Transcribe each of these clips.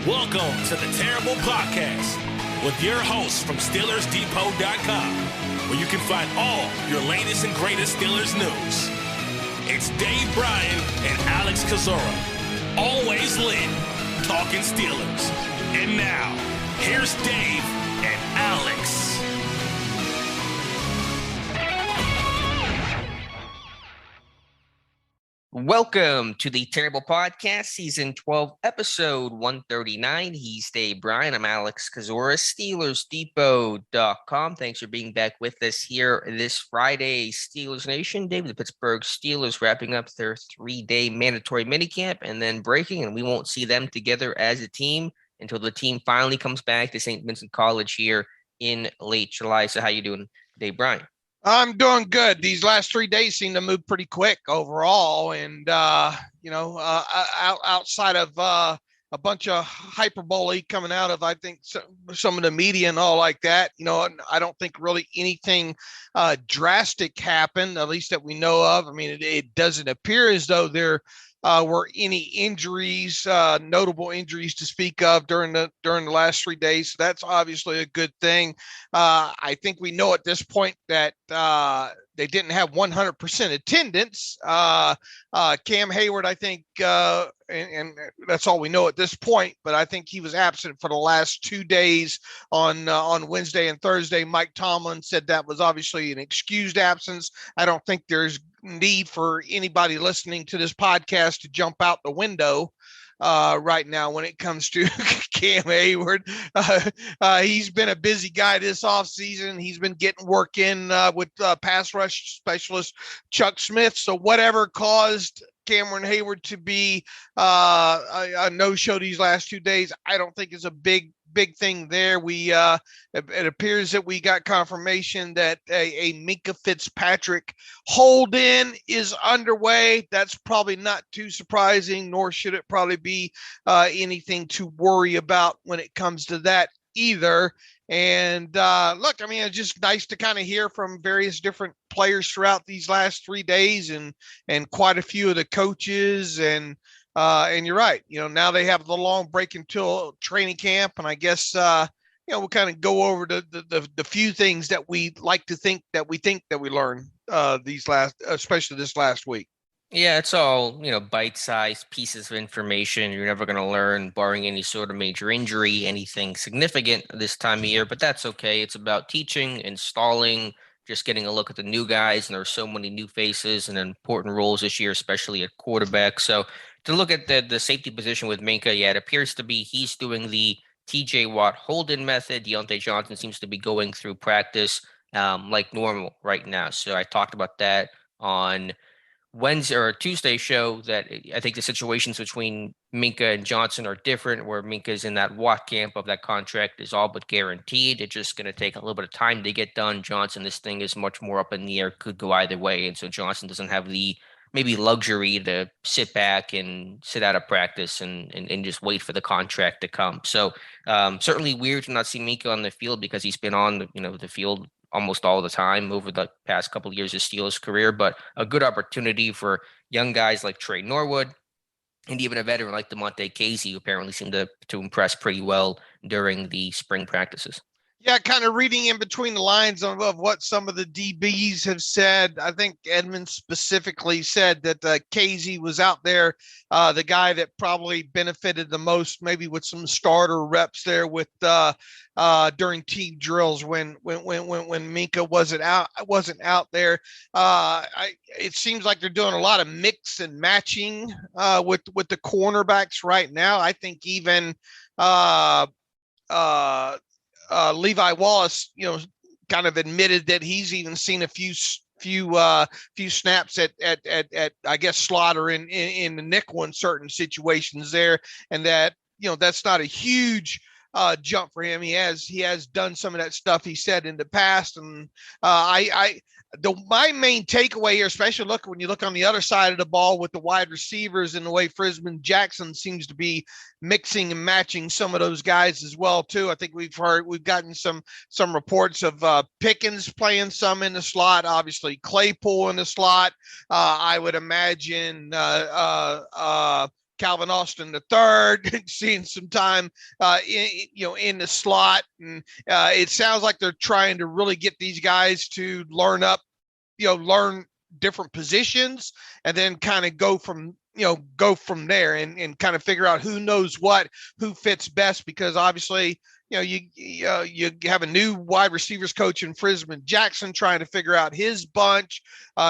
Welcome to the Terrible Podcast with your hosts from SteelersDepot.com, where you can find all your latest and greatest Steelers news. It's Dave Bryan and Alex Kozora, always lit, talking Steelers. And now, here's Dave and Alex. Welcome to the Terrible Podcast, Season 12, Episode 139. He's Dave Bryan. I'm Alex Kozora, SteelersDepot.com. Thanks for being back with us here this Friday, Steelers Nation. Dave, the Pittsburgh Steelers wrapping up their 3-day mandatory minicamp and then breaking, and we won't see them together as a team until the team finally comes back to St. Vincent College here in late July. So how you doing, Dave Bryan? I'm doing good. These last 3 days seem to move pretty quick overall. And, outside of a bunch of hyperbole coming out of, I think, some of the media and all like that, I don't think really anything drastic happened, at least that we know of. I mean, it doesn't appear as though there were any injuries, notable injuries to speak of during the last 3 days. So that's obviously a good thing. I think we know at this point that they didn't have 100% attendance. Cam Hayward, I think, and that's all we know at this point, but I think he was absent for the last 2 days on Wednesday and Thursday. Mike Tomlin said that was obviously an excused absence. I don't think there's need for anybody listening to this podcast to jump out the window right now when it comes to Cam Hayward. He's been a busy guy this offseason. He's been getting work in with pass rush specialist Chuck Smith. So whatever caused Cameron Hayward to be a no-show these last 2 days, I don't think is a big thing there. It appears that we got confirmation that a Minkah Fitzpatrick hold-in is underway. That's probably not too surprising, nor should it probably be anything to worry about when it comes to that either. And look, I mean, it's just nice to kind of hear from various different players throughout these last 3 days and quite a few of the coaches. And you're right. Now they have the long break until training camp. And I guess, we'll kind of go over the few things that we like to think that we learned especially this last week. Yeah, it's all, bite-sized pieces of information you're never going to learn, barring any sort of major injury, anything significant this time of year, but that's okay. It's about teaching, installing, just getting a look at the new guys, and there are so many new faces and important roles this year, especially at quarterback. So to look at the safety position with Minkah, yeah, it appears to be he's doing the TJ Watt hold-in method. Deontay Johnson seems to be going through practice like normal right now. So I talked about that on Wednesday or Tuesday show, that I think the situations between Minkah and Johnson are different, where Minkah's in that Watt camp of that contract is all but guaranteed. It's just going to take a little bit of time to get done. Johnson, this thing is much more up in the air, could go either way. And so Johnson doesn't have the maybe luxury to sit back and sit out of practice and just wait for the contract to come. So certainly weird to not see Minkah on the field, because he's been on the field almost all the time over the past couple of years of Steelers' career, but a good opportunity for young guys like Trey Norwood and even a veteran like DeMonte Casey, who apparently seemed to impress pretty well during the spring practices. Yeah, kind of reading in between the lines of what some of the DBs have said. I think Edmonds specifically said that Casey was out there, the guy that probably benefited the most, maybe with some starter reps there with during team drills when Minkah wasn't out there. It seems like they're doing a lot of mix and matching with the cornerbacks right now. I think even Levi Wallace, kind of admitted that he's even seen a few snaps at I guess Slaughter in the nickel in certain situations there, and that that's not a huge jump for him. He has done some of that stuff, he said, in the past, and my main takeaway here, especially when you look on the other side of the ball with the wide receivers and the way Frisman Jackson seems to be mixing and matching some of those guys as well too. I think we've gotten some reports of Pickens playing some in the slot, obviously Claypool in the slot. I would imagine Calvin Austin the third, seeing some time in the slot, and it sounds like they're trying to really get these guys to learn different positions, and then kind of go from there, and kind of figure out who fits best, because obviously you have a new wide receivers coach in Frisman Jackson trying to figure out his bunch.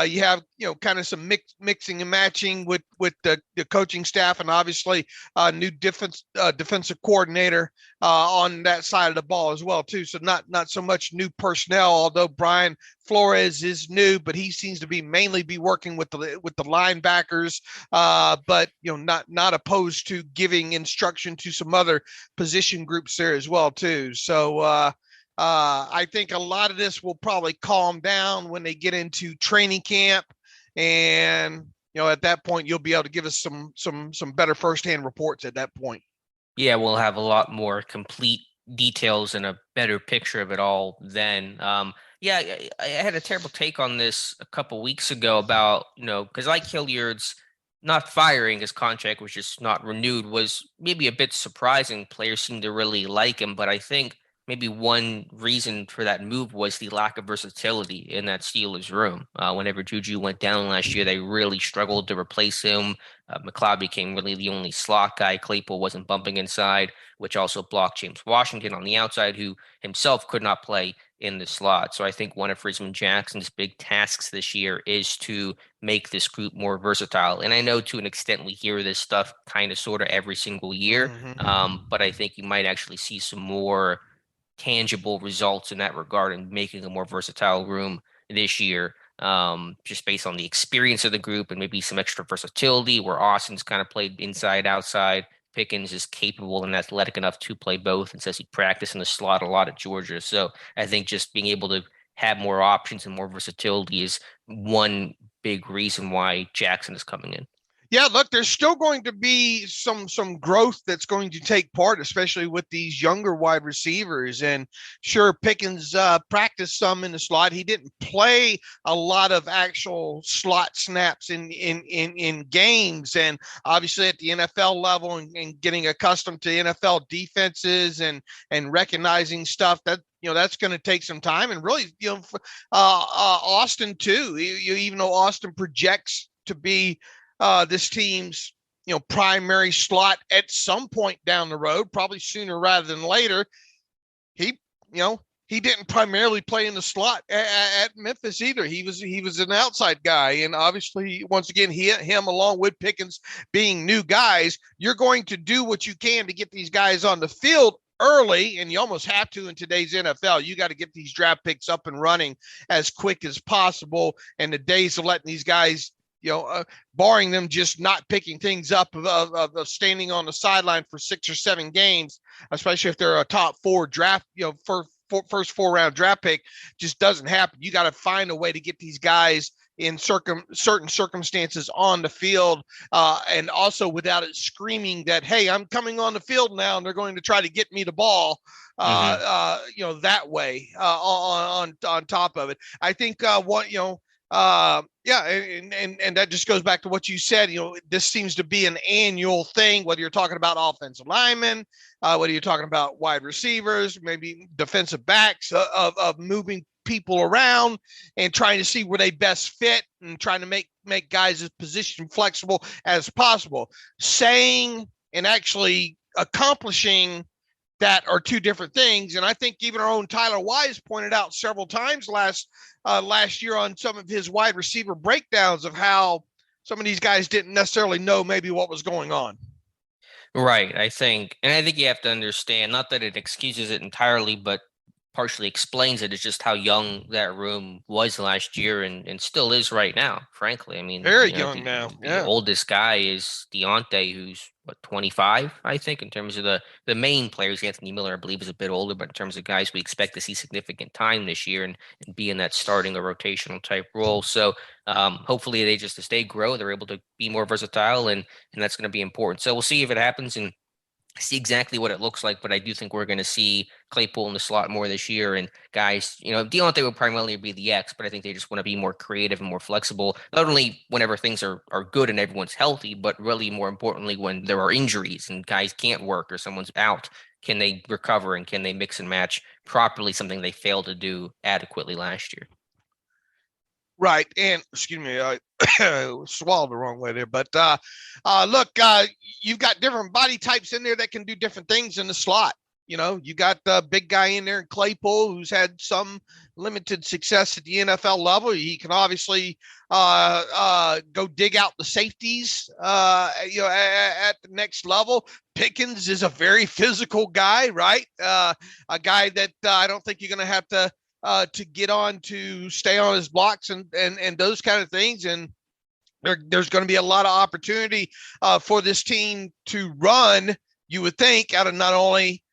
You have kind of some mixing and matching with the coaching staff, and obviously new defensive coordinator on that side of the ball as well too. So not so much new personnel, although Brian Flores is new, but he seems to be mainly working with the linebackers, but not opposed to giving instruction to some other position groups there as well too. So I think a lot of this will probably calm down when they get into training camp, and at that point you'll be able to give us some better firsthand reports at that point. Yeah, we'll have a lot more complete details and a better picture of it all then. Yeah, I had a terrible take on this a couple weeks ago about, because like Hilliard's not firing his contract, which is not renewed, was maybe a bit surprising. Players seem to really like him, but I think maybe one reason for that move was the lack of versatility in that Steelers room. Whenever Juju went down last year, they really struggled to replace him. McLeod became really the only slot guy. Claypool wasn't bumping inside, which also blocked James Washington on the outside, who himself could not play in the slot. So I think one of Frisman Jackson's big tasks this year is to make this group more versatile. And I know to an extent we hear this stuff kind of sort of every single year, but I think you might actually see some more tangible results in that regard and making a more versatile room this year, just based on the experience of the group and maybe some extra versatility where Austin's kind of played inside, outside. Pickens is capable and athletic enough to play both, and says he practiced in the slot a lot at Georgia. So I think just being able to have more options and more versatility is one big reason why Jackson is coming in. Yeah, look, there's still going to be some growth that's going to take part, especially with these younger wide receivers. And sure, Pickens practiced some in the slot. He didn't play a lot of actual slot snaps in games. And obviously at the NFL level, and getting accustomed to NFL defenses and recognizing stuff, that's going to take some time. And really, Austin too, even though Austin projects to be this team's primary slot at some point down the road, probably sooner rather than later, he didn't primarily play in the slot at Memphis either. He was an outside guy, and obviously once again him along with Pickens being new guys, you're going to do what you can to get these guys on the field early, and you almost have to in today's NFL. You got to get these draft picks up and running as quick as possible, and the days of letting these guys barring them just not picking things up of standing on the sideline for 6 or 7 games, especially if they're a top 4 draft, first 4-round draft pick, just doesn't happen. You got to find a way to get these guys in certain circumstances on the field, and also without it screaming that, hey, I'm coming on the field now and they're going to try to get me the ball, that way, on top of it. I think and that just goes back to what you said. This seems to be an annual thing, whether you're talking about offensive linemen, whether you're talking about wide receivers, maybe defensive backs, of moving people around and trying to see where they best fit, and trying to make guys as position flexible as possible. Saying and actually accomplishing that are two different things. And I think even our own Tyler Wise pointed out several times last year on some of his wide receiver breakdowns of how some of these guys didn't necessarily know maybe what was going on. Right. I think you have to understand, not that it excuses it entirely, but partially explains it, is just how young that room was last year and still is right now, frankly. I mean, very young now. The oldest guy is Deontay, who's 25, I think, in terms of the main players. Anthony Miller, I believe, is a bit older, but in terms of guys we expect to see significant time this year and be in that starting or rotational type role. So hopefully they just, as they grow, they're able to be more versatile, and that's going to be important. So we'll see if it happens. And see exactly what it looks like, but I do think we're going to see Claypool in the slot more this year. And guys, Deontay will primarily be the X, but I think they just want to be more creative and more flexible, not only whenever things are good and everyone's healthy, but really more importantly, when there are injuries and guys can't work or someone's out, can they recover and can they mix and match properly, something they failed to do adequately last year. Right. And excuse me, I swallowed the wrong way there. But look, you've got different body types in there that can do different things in the slot. You got the big guy in there in Claypool who's had some limited success at the NFL level. He can obviously go dig out the safeties, at the next level. Pickens is a very physical guy, right? A guy that I don't think you're going to have to get on to stay on his blocks and those kind of things. And there's going to be a lot of opportunity for this team to run, you would think, out of not only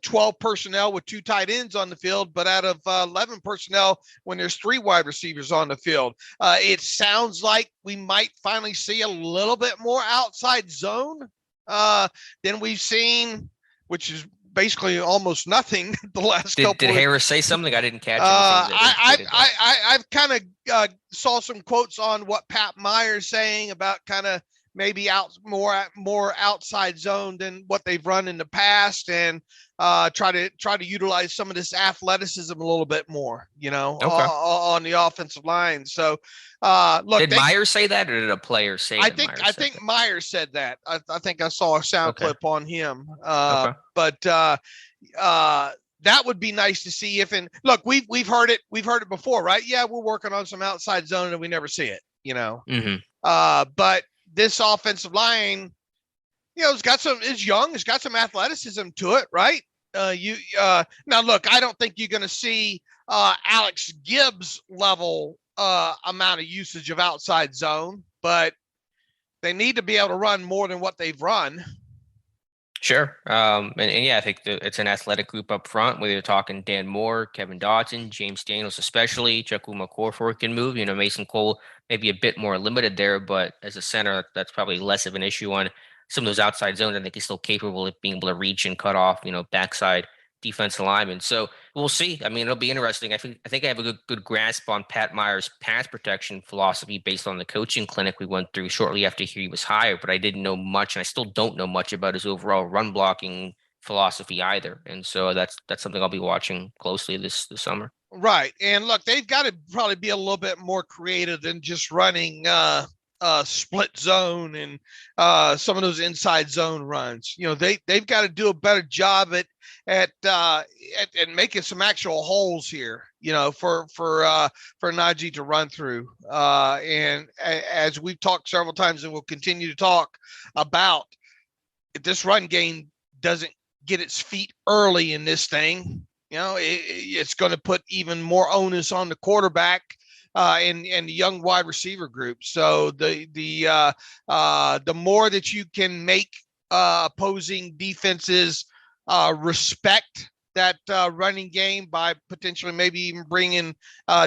12 personnel with 2 tight ends on the field, but out of 11 personnel when there's 3 wide receivers on the field. It sounds like we might finally see a little bit more outside zone than we've seen, which is basically almost nothing the last couple. Did Harris say something? I didn't catch anything. I've kind of saw some quotes on what Pat Meyer's saying about kind of maybe more outside zone than what they've run in the past, and try to utilize some of this athleticism a little bit more, on the offensive line. So look, did Meyer say that, or did a player say I think Meyer said that. I think I saw a sound clip on him. But that would be nice to see if, and look, we've heard it before, right? Yeah, we're working on some outside zone and we never see it, but this offensive line, it's young, it's got some athleticism to it, right? Now look, I don't think you're going to see Alex Gibbs level amount of usage of outside zone, but they need to be able to run more than what they've run. Sure. And yeah, I think it's an athletic group up front, whether you're talking Dan Moore, Kevin Dotson, James Daniels, especially Chukwuma Okorafor can move. Mason Cole maybe a bit more limited there, but as a center, that's probably less of an issue on some of those outside zones. I think he's still capable of being able to reach and cut off, backside defensive linemen. So we'll see. I mean, it'll be interesting. I think I have a good grasp on Pat Meyer's pass protection philosophy based on the coaching clinic we went through shortly after he was hired, but I didn't know much, and I still don't know much about his overall run blocking philosophy either. And so that's something I'll be watching closely this summer. Right. And look, they've got to probably be a little bit more creative than just running split zone and some of those inside zone runs. They've got to do a better job at making some actual holes here, for Najee to run through. And as we've talked several times and we'll continue to talk about, if this run game doesn't get its feet early in this thing, it's going to put even more onus on the quarterback and the young wide receiver group. So the more that you can make opposing defenses respect that running game by potentially maybe even bringing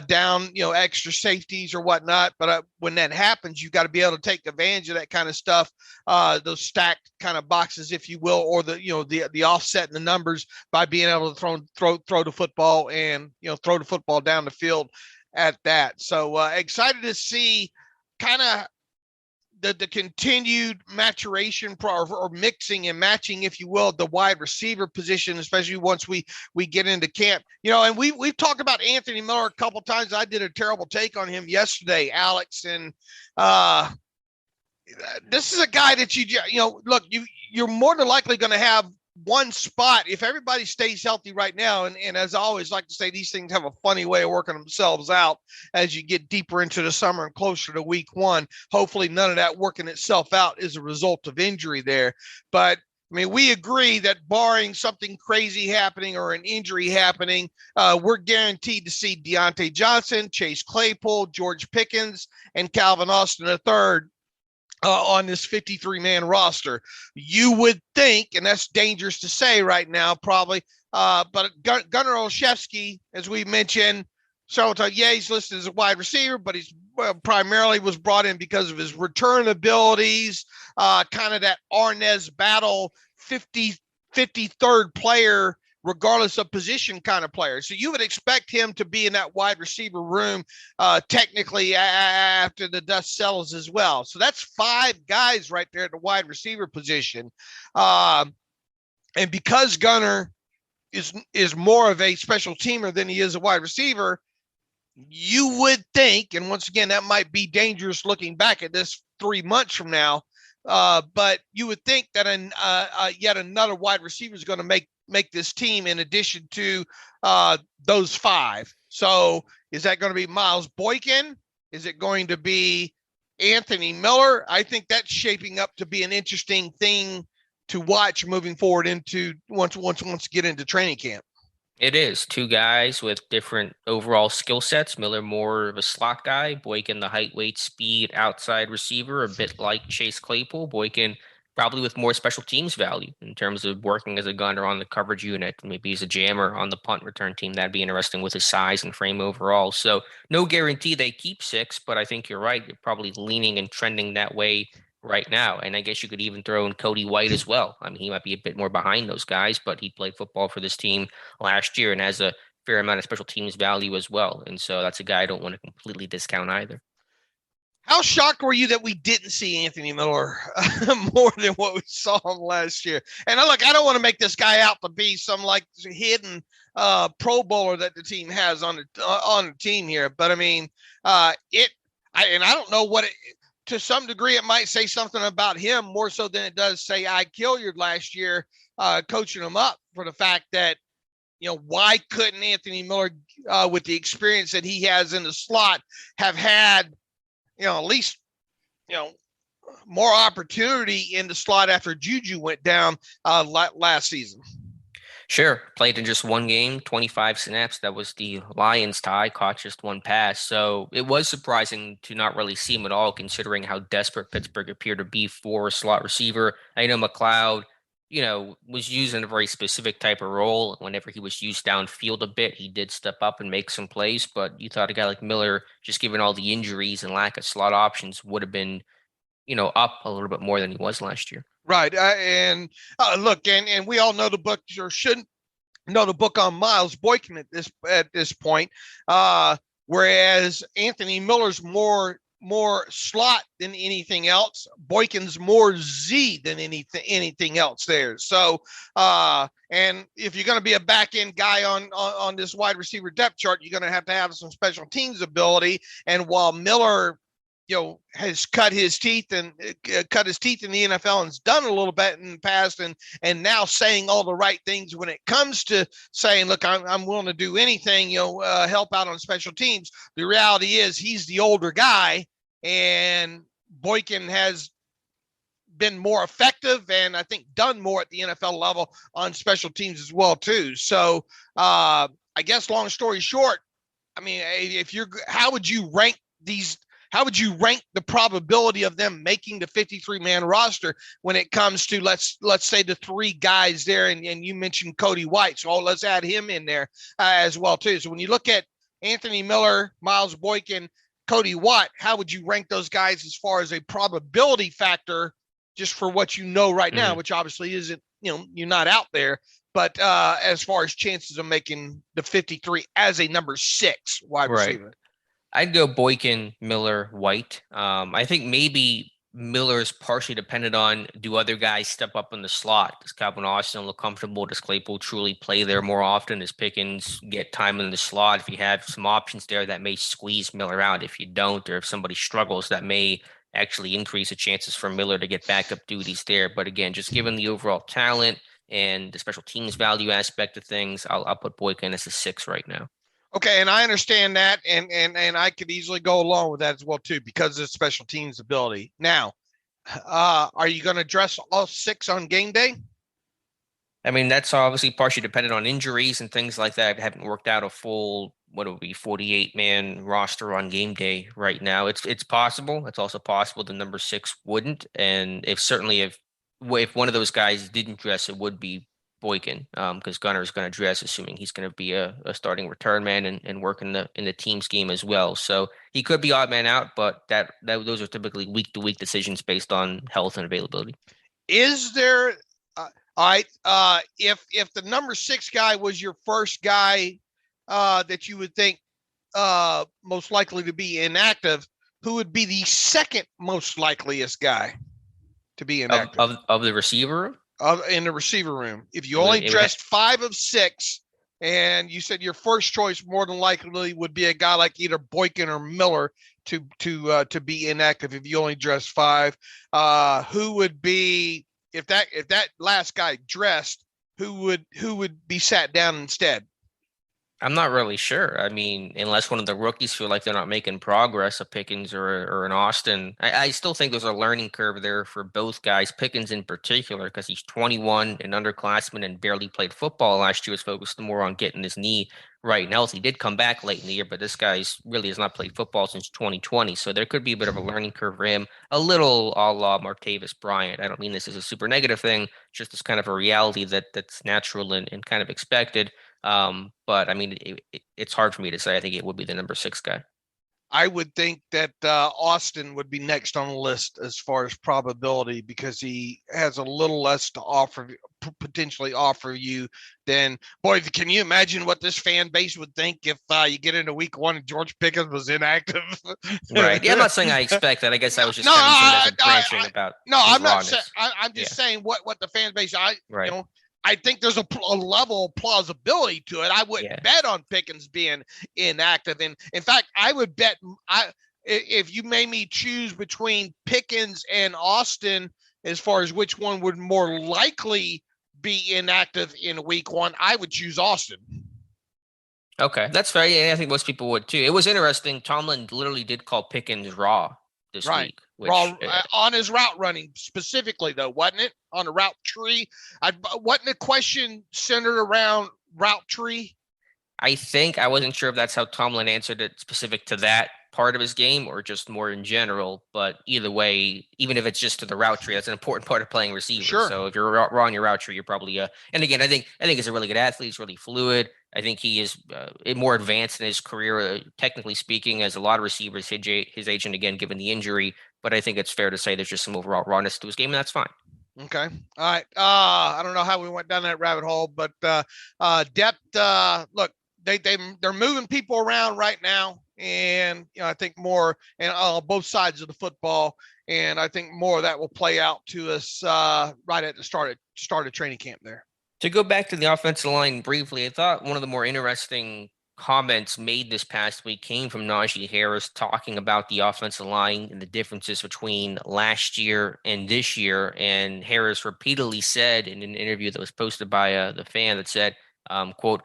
down, extra safeties or whatnot. But when that happens, you got to be able to take advantage of that kind of stuff, those stacked kind of boxes, if you will, or the offset in the numbers by being able to throw the football and, throw the football down the field at that. So excited to see kind of the continued maturation or mixing and matching, if you will, the wide receiver position, especially once we get into camp. And we've talked about Anthony Miller a couple of times. I did a terrible take on him yesterday, Alex, and this is a guy that look, you're more than likely going to have one spot if everybody stays healthy right now. And as I always like to say, these things have a funny way of working themselves out as you get deeper into the summer and closer to week 1. Hopefully none of that working itself out is a result of injury there. But I mean, we agree that barring something crazy happening or an injury happening, we're guaranteed to see Deontay Johnson, Chase Claypool, George Pickens, and Calvin Austin III on this 53-man roster. You would think, and that's dangerous to say right now, probably, but Gunnar Olszewski, as we mentioned several times, he's listed as a wide receiver, but he's primarily was brought in because of his return abilities, kind of that Arnaz battle 53rd player, regardless of position kind of player. So you would expect him to be in that wide receiver room technically after the dust settles as well. So that's 5 guys right there at the wide receiver position. And because Gunner is more of a special teamer than he is a wide receiver, you would think, and once again, that might be dangerous looking back at this 3 months from now, but you would think that yet another wide receiver is going to make this team in addition to those 5. So is that going to be Miles Boykin? Is it going to be Anthony Miller? I think that's shaping up to be an interesting thing to watch moving forward into once get into training camp. It is 2 guys with different overall skill sets. Miller more of a slot guy, Boykin the height, weight, speed, outside receiver, a bit like Chase Claypool. Boykin probably with more special teams value in terms of working as a gunner on the coverage unit. Maybe he's a jammer on the punt return team. That'd be interesting with his size and frame overall. So no guarantee they keep 6, but I think you're right. You're probably leaning and trending that way right now. And I guess you could even throw in Cody White as well. I mean, he might be a bit more behind those guys, but he played football for this team last year and has a fair amount of special teams value as well. And so that's a guy I don't want to completely discount either. How shocked were you that we didn't see Anthony Miller more than what we saw him last year? And look, I don't want to make this guy out to be some like hidden Pro Bowler that the team has on the team here. But I mean, I don't know what to some degree, it might say something about him more so than it does say Ike Hilliard last year, coaching him up for the fact that, why couldn't Anthony Miller, with the experience that he has in the slot, have had, at least, more opportunity in the slot after Juju went down last season? Sure. Played in just 1 game, 25 snaps. That was the Lions tie, caught just 1 pass. So it was surprising to not really see him at all, considering how desperate Pittsburgh appeared to be for a slot receiver. I know McLeod, was used in a very specific type of role. Whenever he was used downfield a bit, he did step up and make some plays. But you thought a guy like Miller, just given all the injuries and lack of slot options, would have been, up a little bit more than he was last year. Right. Look, and we all know the book, or shouldn't know the book on Miles Boykin at this point. Whereas Anthony Miller's more slot than anything else. Boykin's more Z than anything else there. So, and if you're going to be a back end guy on this wide receiver depth chart, you're going to have some special teams ability. And while Miller, has cut his teeth in the NFL and has done a little bit in the past, and now saying all the right things when it comes to saying, look, I'm willing to do anything, help out on special teams. The reality is he's the older guy, and Boykin has been more effective and I think done more at the NFL level on special teams as well too. So I guess long story short, I mean, how would you rank the probability of them making the 53-man roster when it comes to, let's say, the 3 guys there, and you mentioned Cody White, so let's add him in there as well too. So when you look at Anthony Miller, Miles Boykin, Cody White, how would you rank those guys as far as a probability factor, just for what right now, which obviously isn't, you're not out there, but as far as chances of making the 53 as a number 6 wide receiver? I'd go Boykin, Miller, White. I think maybe Miller is partially dependent on, do other guys step up in the slot? Does Calvin Austin look comfortable? Does Claypool truly play there more often? Does Pickens get time in the slot? If you have some options there, that may squeeze Miller out. If you don't, or if somebody struggles, that may actually increase the chances for Miller to get backup duties there. But again, just given the overall talent and the special teams value aspect of things, I'll put Boykin as a 6 right now. Okay, and I understand that, and I could easily go along with that as well too, because of special teams ability. Now, are you going to dress all 6 on game day? I mean, that's obviously partially dependent on injuries and things like that. I haven't worked out a full, 48-man roster on game day right now. It's possible. It's also possible the number 6 wouldn't, and if one of those guys didn't dress, it would be Boykin, because Gunner is going to dress, assuming he's going to be a starting return man and work in the team scheme as well. So he could be odd man out, but those are typically week to week decisions based on health and availability. Is there All right. If the number 6 guy was your first guy that you would think most likely to be inactive, who would be the second most likeliest guy to be inactive of the receiver in the receiver room? If you it only would, dressed 5 of 6, and you said your first choice more than likely would be a guy like either Boykin or Miller to be inactive. If you only dressed 5, who would be, if that last guy dressed, who would be sat down instead? I'm not really sure. I mean, unless one of the rookies feel like they're not making progress, a Pickens or an Austin, I still think there's a learning curve there for both guys. Pickens in particular, because he's 21, an underclassman, and barely played football last year. Was focused more on getting his knee right and healthy. He did come back late in the year, but this guy's really has not played football since 2020. So there could be a bit of a learning curve for him, a little a la Martavis Bryant. I don't mean this as a super negative thing, just as kind of a reality that's natural and kind of expected. But I mean, it's hard for me to say. I think it would be the number 6 guy. I would think that Austin would be next on the list as far as probability, because he has a little less to offer, potentially offer you than, boy, can you imagine what this fan base would think if you get into week 1 and George Pickens was inactive? Right. Yeah, I'm not saying I expect that. I guess I was just kind of branching about. No, I'm not saying. I'm just saying what the fan base. Right. I think there's a level of plausibility to it. I wouldn't bet on Pickens being inactive. And in fact, I would bet if you made me choose between Pickens and Austin as far as which one would more likely be inactive in week 1, I would choose Austin. Okay, that's fair. Yeah, I think most people would too. It was interesting. Tomlin literally did call Pickens raw this week. Raw on his route running specifically, though, wasn't it? On the route tree. Wasn't the question centered around route tree? I think I wasn't sure if that's how Tomlin answered it specific to that part of his game or just more in general. But either way, even if it's just to the route tree, that's an important part of playing receiver. Sure. So if you're raw on your route tree, you're probably and again, I think he's a really good athlete. He's really fluid. I think he is more advanced in his career, technically speaking, as a lot of receivers. His agent, again, given the injury, but I think it's fair to say there's just some overall rawness to his game, and that's fine. Okay. All right. I don't know how we went down that rabbit hole, but depth. Look, they're moving people around right now, and I think more and on both sides of the football, and I think more of that will play out to us right at the start of training camp there. To go back to the offensive line briefly, I thought one of the more interesting comments made this past week came from Najee Harris talking about the offensive line and the differences between last year and this year. And Harris repeatedly said in an interview that was posted by the fan that said, quote,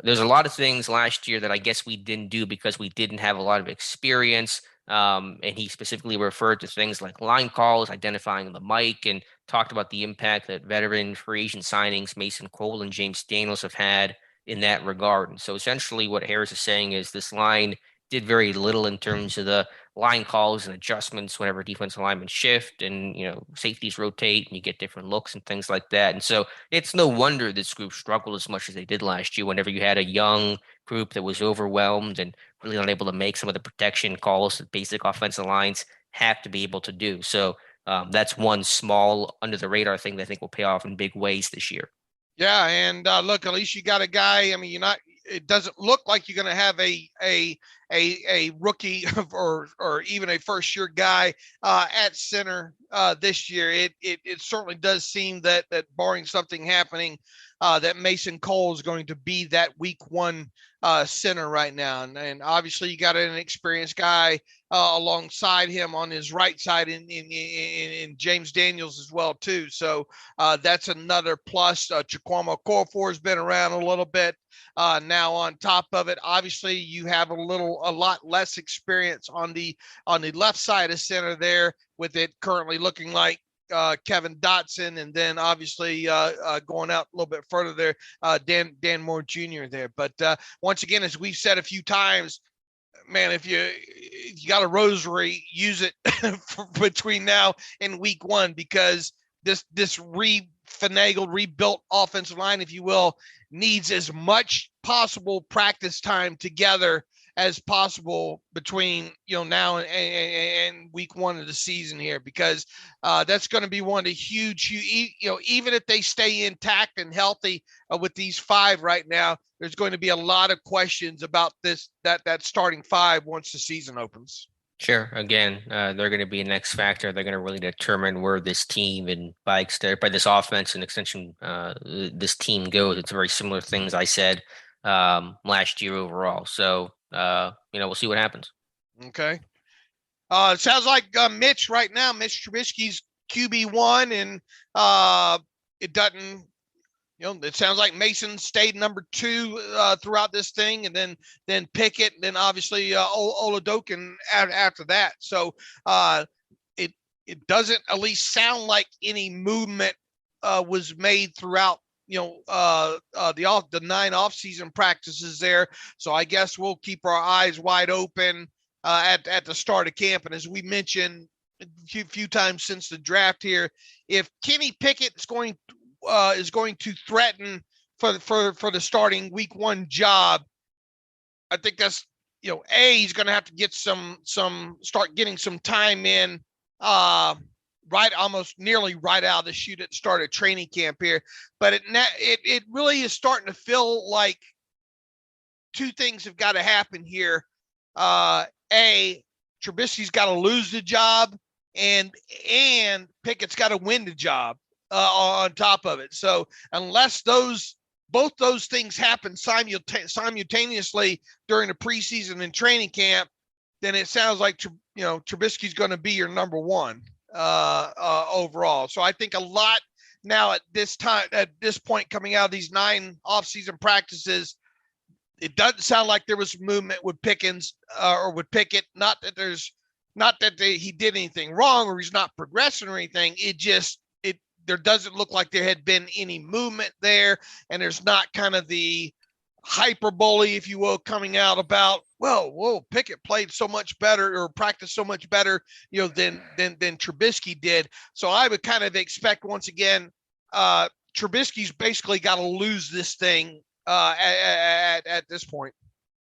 there's a lot of things last year that I guess we didn't do because we didn't have a lot of experience. And he specifically referred to things like line calls, identifying the mic, and talked about the impact that veteran free agent signings Mason Cole and James Daniels have had in that regard. And so essentially what Harris is saying is this line did very little in terms of the line calls and adjustments whenever defensive linemen shift and, safeties rotate and you get different looks and things like that. And so it's no wonder this group struggled as much as they did last year whenever you had a young group that was overwhelmed and really unable to make some of the protection calls that basic offensive lines have to be able to do. So that's one small under the radar thing that I think will pay off in big ways this year. Yeah, and look, at least you got a guy. I mean, it doesn't look like you're going to have a rookie or even a first year guy at center this year. It certainly does seem that barring something happening, that Mason Cole is going to be that week 1 center right now. And obviously you got an experienced guy alongside him on his right side in James Daniels as well too. So that's another plus. Chikwama Okorafor has been around a little bit. Now on top of it, obviously you have a lot less experience on the left side of center there, with it currently looking like Kevin Dotson, and then obviously going out a little bit further there, Dan Moore Jr. there. But once again, as we've said a few times, man, if you got a rosary, use it between now and week 1, because this rebuilt offensive line, if you will, needs as much possible practice time together as possible between now and week 1 of the season here, because that's going to be one of the huge, even if they stay intact and healthy with these 5 right now, there's going to be a lot of questions about that starting 5 once the season opens. Sure. Again, they're going to be an X factor. They're going to really determine where this team and by this offense and extension, this team goes. It's very similar things I said last year overall. So, we'll see what happens. Okay. It sounds like Mitch right now, Mitch Trubisky's QB1, and it doesn't. It sounds like Mason stayed number 2 throughout this thing, and then Pickett, and then obviously Oladokin after that. So it doesn't at least sound like any movement was made throughout the 9 offseason practices there. So I guess we'll keep our eyes wide open at the start of camp. And as we mentioned a few times since the draft here, if Kenny Pickett is going to threaten for the starting week 1 job, I think that's he's going to have to get start getting some time in almost nearly right out of the chute at the start of training camp here. But it really is starting to feel like 2 things have got to happen here. Trubisky's got to lose the job, and Pickett's got to win the job on top of it. So unless both those things happen simultaneously during the preseason and training camp, then it sounds like Trubisky's going to be your number 1 overall. So I think a lot now at this point coming out of these 9 offseason practices, it doesn't sound like there was movement with Pickens or with Pickett. Not that he did anything wrong or he's not progressing or anything. There doesn't look like there had been any movement there, and there's not kind of the hyperbole, if you will, coming out about, Pickett played so much better or practiced so much better, than Trubisky did. So I would kind of expect, once again, Trubisky's basically got to lose this thing at this point.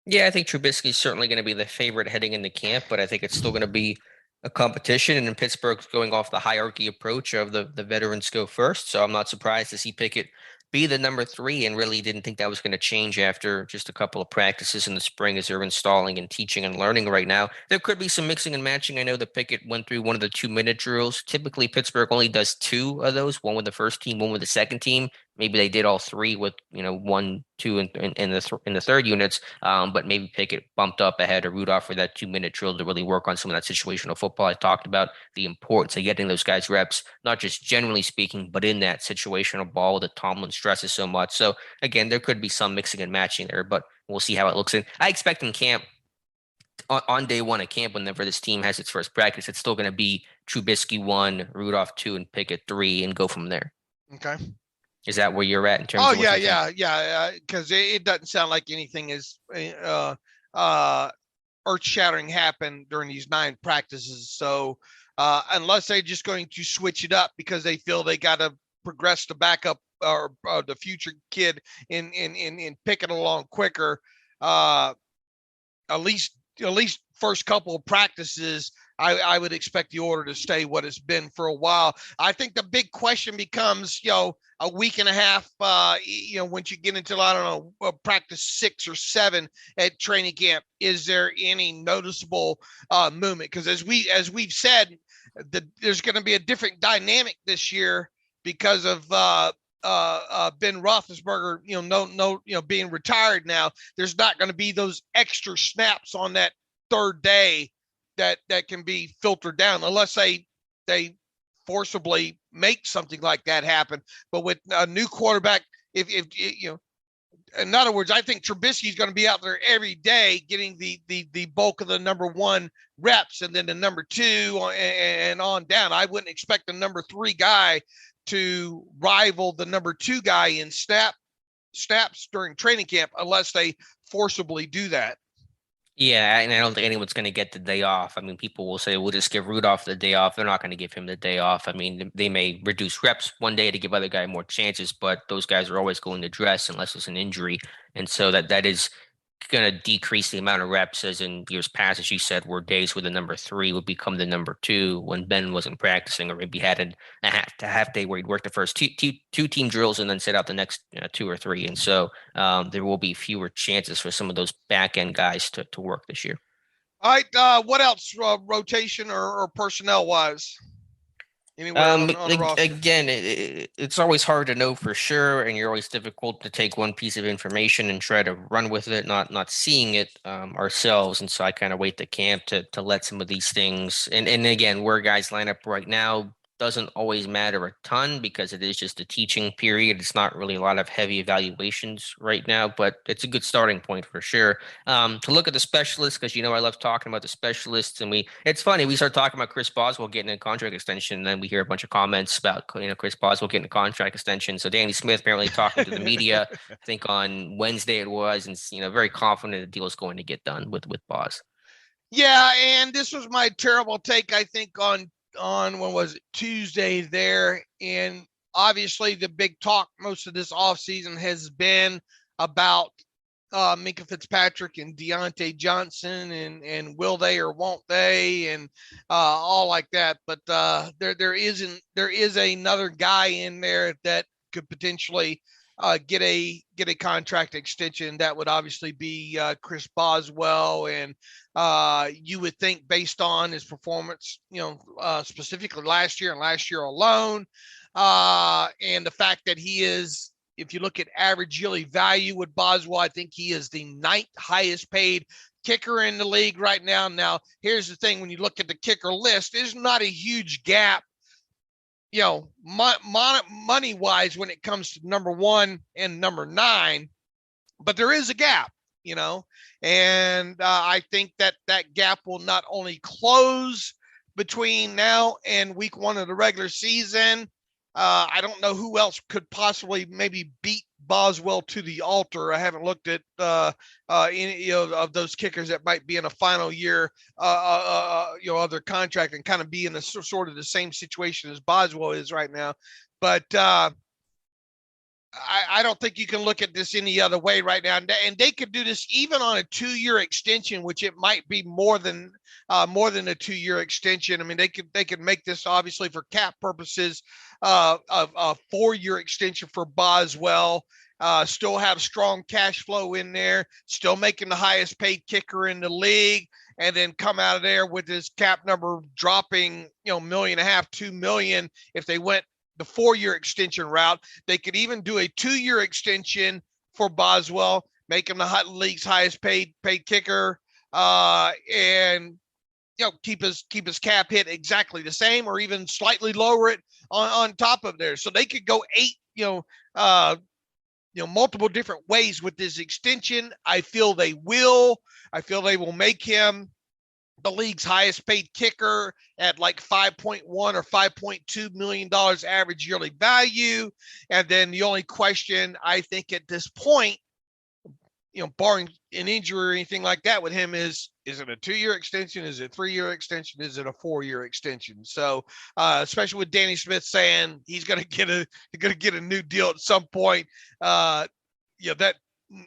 Yeah, I think Trubisky's certainly going to be the favorite heading into camp, but I think it's still going to be a competition, and in Pittsburgh's going off the hierarchy approach of the veterans go first. So I'm not surprised to see Pickett be the number 3, and really didn't think that was going to change after just a couple of practices in the spring as they're installing and teaching and learning right now. There could be some mixing and matching. I know that Pickett went through one of the 2-minute drills. Typically, Pittsburgh only does 2 of those, one with the first team, one with the second team. Maybe they did all 3 with 1, 2 in the third units, but maybe Pickett bumped up ahead of Rudolph for that 2-minute drill to really work on some of that situational football. I talked about the importance of getting those guys reps, not just generally speaking, but in that situational ball that Tomlin stresses so much. So again, there could be some mixing and matching there, but we'll see how it looks. And I expect in camp, on day 1 of camp, whenever this team has its first practice, it's still going to be Trubisky 1, Rudolph 2, and Pickett 3, and go from there. Okay. Is that where you're at in terms of? Yeah. Because it doesn't sound like anything is earth-shattering happened during these 9 practices. So unless they're just going to switch it up because they feel they got to progress the backup or the future kid in Pickett along quicker, at least first couple of practices, I would expect the order to stay what it's been for a while. I think the big question becomes, a week and a half, once you get into, I don't know, practice 6 or 7 at training camp, is there any noticeable movement? Because as we've said, there's going to be a different dynamic this year because of Ben Roethlisberger, being retired now. There's not going to be those extra snaps on that 3rd day that can be filtered down unless they forcibly make something like that happen. But with a new quarterback, if in other words, I think Trubisky's going to be out there every day getting the bulk of the number 1 reps, and then the number 2 and on down. I wouldn't expect the number 3 guy to rival the number 2 guy in snaps during training camp unless they forcibly do that. Yeah, and I don't think anyone's going to get the day off. I mean, people will say, we'll just give Rudolph the day off. They're not going to give him the day off. I mean, they may reduce reps one day to give other guy more chances, but those guys are always going to dress unless it's an injury. And so that is going to decrease the amount of reps, as in years past, as you said, were days where the number 3 would become the number 2 when Ben wasn't practicing, or maybe had a half day where he'd work the first two team drills and then sit out the next 2 or 3. And so there will be fewer chances for some of those back end guys to work this year. All right. What else, rotation or personnel wise? Anywhere on the roster? Again, it's always hard to know for sure, and you're always difficult to take one piece of information and try to run with it, not seeing it ourselves. And so I kind of wait the camp to let some of these things. And again, where guys line up right now doesn't always matter a ton because it is just a teaching period. It's not really a lot of heavy evaluations right now, but it's a good starting point for sure. To look at the specialists, because I love talking about the specialists, and it's funny, we start talking about Chris Boswell getting a contract extension, and then we hear a bunch of comments about Chris Boswell getting a contract extension. So Danny Smith apparently talking to the media, I think on Wednesday it was, and very confident the deal is going to get done with Bos. Yeah, and this was my terrible take, I think, on when was it, Tuesday there. And obviously the big talk most of this offseason has been about Minkah Fitzpatrick and Deontay Johnson and will they or won't they, and all like that. But there is another guy in there that could potentially get a contract extension. That would obviously be Chris Boswell, and you would think based on his performance, specifically last year and last year alone, and the fact that he is, if you look at average yearly value with Boswell, I think he is the 9th highest paid kicker in the league right now. Now, here's the thing: when you look at the kicker list, there's not a huge gap, money wise, when it comes to number 1 and number 9, but there is a gap, and I think that gap will not only close between now and week 1 of the regular season. I don't know who else could possibly maybe beat Boswell to the altar. I haven't looked at any of those kickers that might be in a final year of their contract and kind of be in a sort of the same situation as Boswell is right now. But I don't think you can look at this any other way right now. And they could do this even on a 2-year extension, which it might be more than a 2-year extension. I mean, they could make this obviously for cap purposes a 4-year extension for Boswell. Still have strong cash flow in there, still making the highest paid kicker in the league, and then come out of there with his cap number dropping, $1.5 million, $2 million if they went the 4-year extension route. They could even do a 2-year extension for Boswell, make him the league's highest paid kicker, and keep his cap hit exactly the same, or even slightly lower it on top of there. So they could go 8, multiple different ways with this extension. I feel they will make him the league's highest paid kicker at like $5.1 or $5.2 million average yearly value. And then the only question I think at this point, barring an injury or anything like that with him, is it a 2-year extension? Is it a 3-year extension? Is it a 4-year extension? So, especially with Danny Smith saying he's going to get a new deal at some point, that,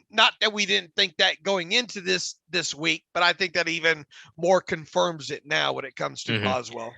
not that we didn't think that going into this week, but I think that even more confirms it now when it comes to Boswell.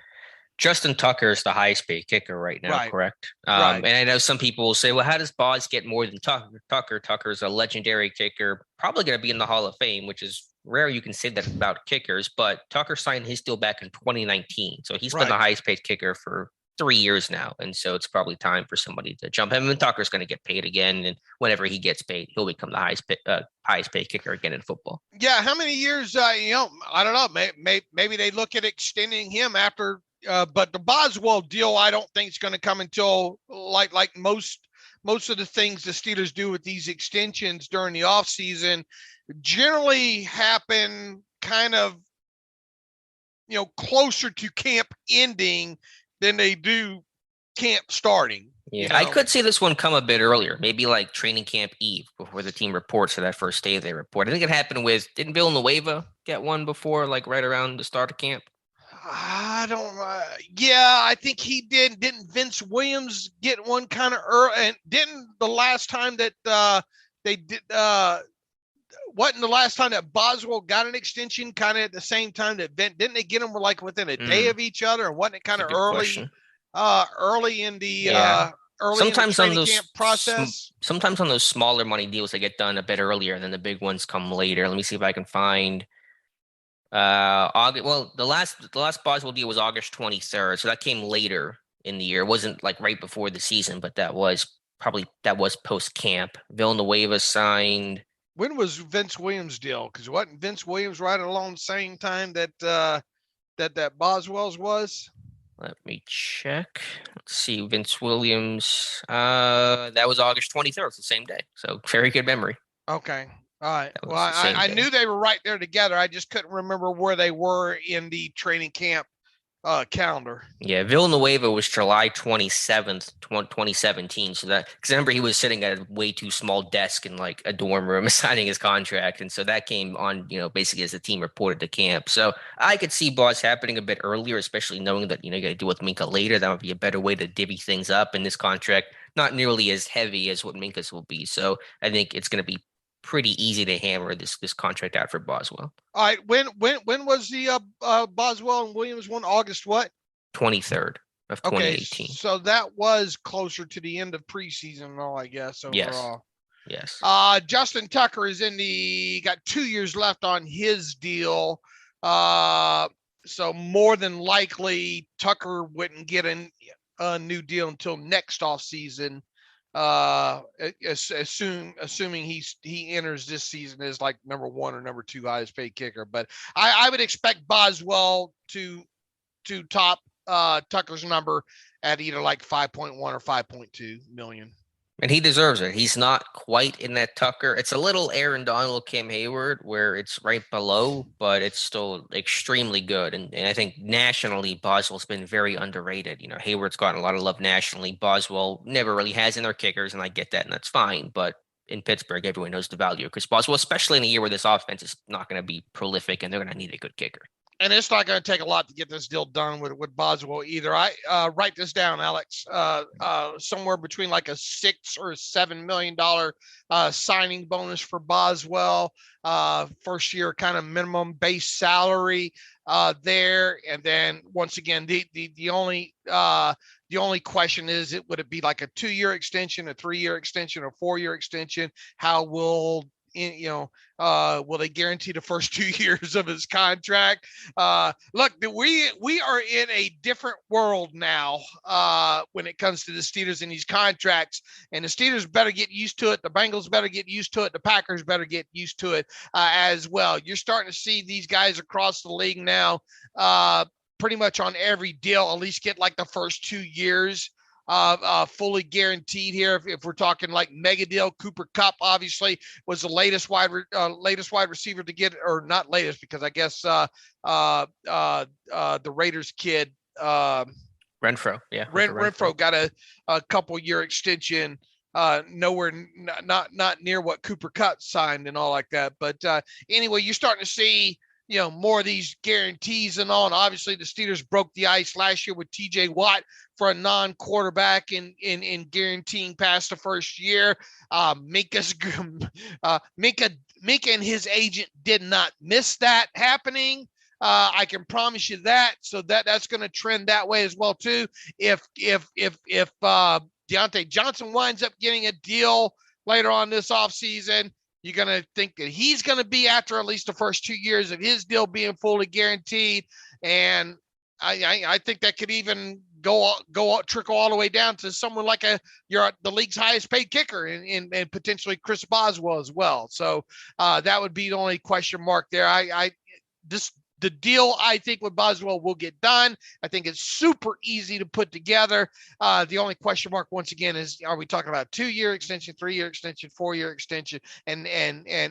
Justin Tucker is the highest paid kicker right now, right. Correct? Right. And I know some people will say, well, how does Bos get more than Tucker? Tucker's a legendary kicker, probably going to be in the Hall of Fame, which is rare you can say that about kickers, but Tucker signed his deal back in 2019. So he's been the highest paid kicker for 3 years now. And so it's probably time for somebody to jump him. And Tucker's going to get paid again. And whenever he gets paid, he'll become the highest paid kicker again in football. Yeah. How many years, I don't know. Maybe they look at extending him after, but the Boswell deal, I don't think it's going to come until like most of the things the Steelers do with these extensions during the offseason generally happen kind of, closer to camp ending than they do camp starting. Yeah, I could see this one come a bit earlier, maybe like training camp eve before the team reports for that first day they report. I think it happened didn't Villanueva get one before, like right around the start of camp? I don't yeah, I think he did. Didn't Vince Williams get one kind of early? And didn't the last time that they did wasn't the last time that Boswell got an extension kind of at the same time that didn't they get them like within a day of each other, or wasn't it kind of early in the sometimes training on those camp process? Sometimes on those smaller money deals, they get done a bit earlier, and then the big ones come later. Let me see if I can find August. Well, the last Boswell deal was August 23rd, so that came later in the year. It wasn't like right before the season, but that was post camp. Villanueva signed. When was Vince Williams' deal? Because wasn't Vince Williams right along the same time that that Boswell's was? Let me check. Let's see. Vince Williams. That was August 23rd. It's the same day. So very good memory. Okay. All right. Well, I knew they were right there together. I just couldn't remember where they were in the training camp calendar. Yeah, Villanueva was July 27th, 2017. So that, because I remember he was sitting at a way too small desk in like a dorm room signing his contract. And so that came on, basically as the team reported to camp. So I could see Boss happening a bit earlier, especially knowing that, you got to deal with Minka later. That would be a better way to divvy things up. And this contract, not nearly as heavy as what Minka's will be. So I think it's going to be pretty easy to hammer this contract out for Boswell. All right. When was the Boswell and Williams one? August what? 23rd of 2018. Okay, so that was closer to the end of preseason and all, I guess, overall. Yes. Justin Tucker is got 2 years left on his deal. So more than likely Tucker wouldn't get a new deal until next offseason. Assuming he enters this season as like number 1 or number 2 highest paid kicker, but I would expect Boswell to top Tucker's number at either like 5.1 or 5.2 million. And he deserves it. He's not quite in that Tucker. It's a little Aaron Donald, Cam Hayward, where it's right below, but it's still extremely good. And I think nationally, Boswell's been very underrated. Hayward's gotten a lot of love nationally. Boswell never really has in their kickers, and I get that, and that's fine. But in Pittsburgh, everyone knows the value of Chris Boswell, especially in a year where this offense is not going to be prolific, and they're going to need a good kicker. And it's not going to take a lot to get this deal done with Boswell either. I write this down, Alex. Somewhere between like a $6 or $7 million signing bonus for Boswell. First year kind of minimum base salary there, and then once again the only question is, would it be like a 2-year extension, a 3-year extension, or 4-year extension? How will they guarantee the first 2 years of his contract? Look, we are in a different world now when it comes to the Steelers and these contracts, and the Steelers better get used to it. The Bengals better get used to it. The Packers better get used to it as well. You're starting to see these guys across the league now pretty much on every deal at least get like the first 2 years fully guaranteed here. If we're talking like mega deal, Cooper Kupp obviously was the latest wide receiver to get, or not latest, because I guess the Raiders kid Renfro, Renfro got a couple year extension. Nowhere, not near what Cooper Kupp signed and all like that. But anyway, you're starting to see more of these guarantees and all. And obviously the Steelers broke the ice last year with TJ Watt for a non-quarterback in guaranteeing past the first year. Minka and his agent did not miss that happening. I can promise you that. So that's going to trend that way as well too. If Deontay Johnson winds up getting a deal later on this offseason, you're going to think that he's going to be after at least the first 2 years of his deal being fully guaranteed. And I think that could even trickle all the way down to someone like the league's highest paid kicker and potentially Chris Boswell as well. So that would be the only question mark there. The deal, I think, with Boswell will get done. I think it's super easy to put together. The only question mark, once again, is, are we talking about 2-year extension, 3-year extension, 4-year extension, and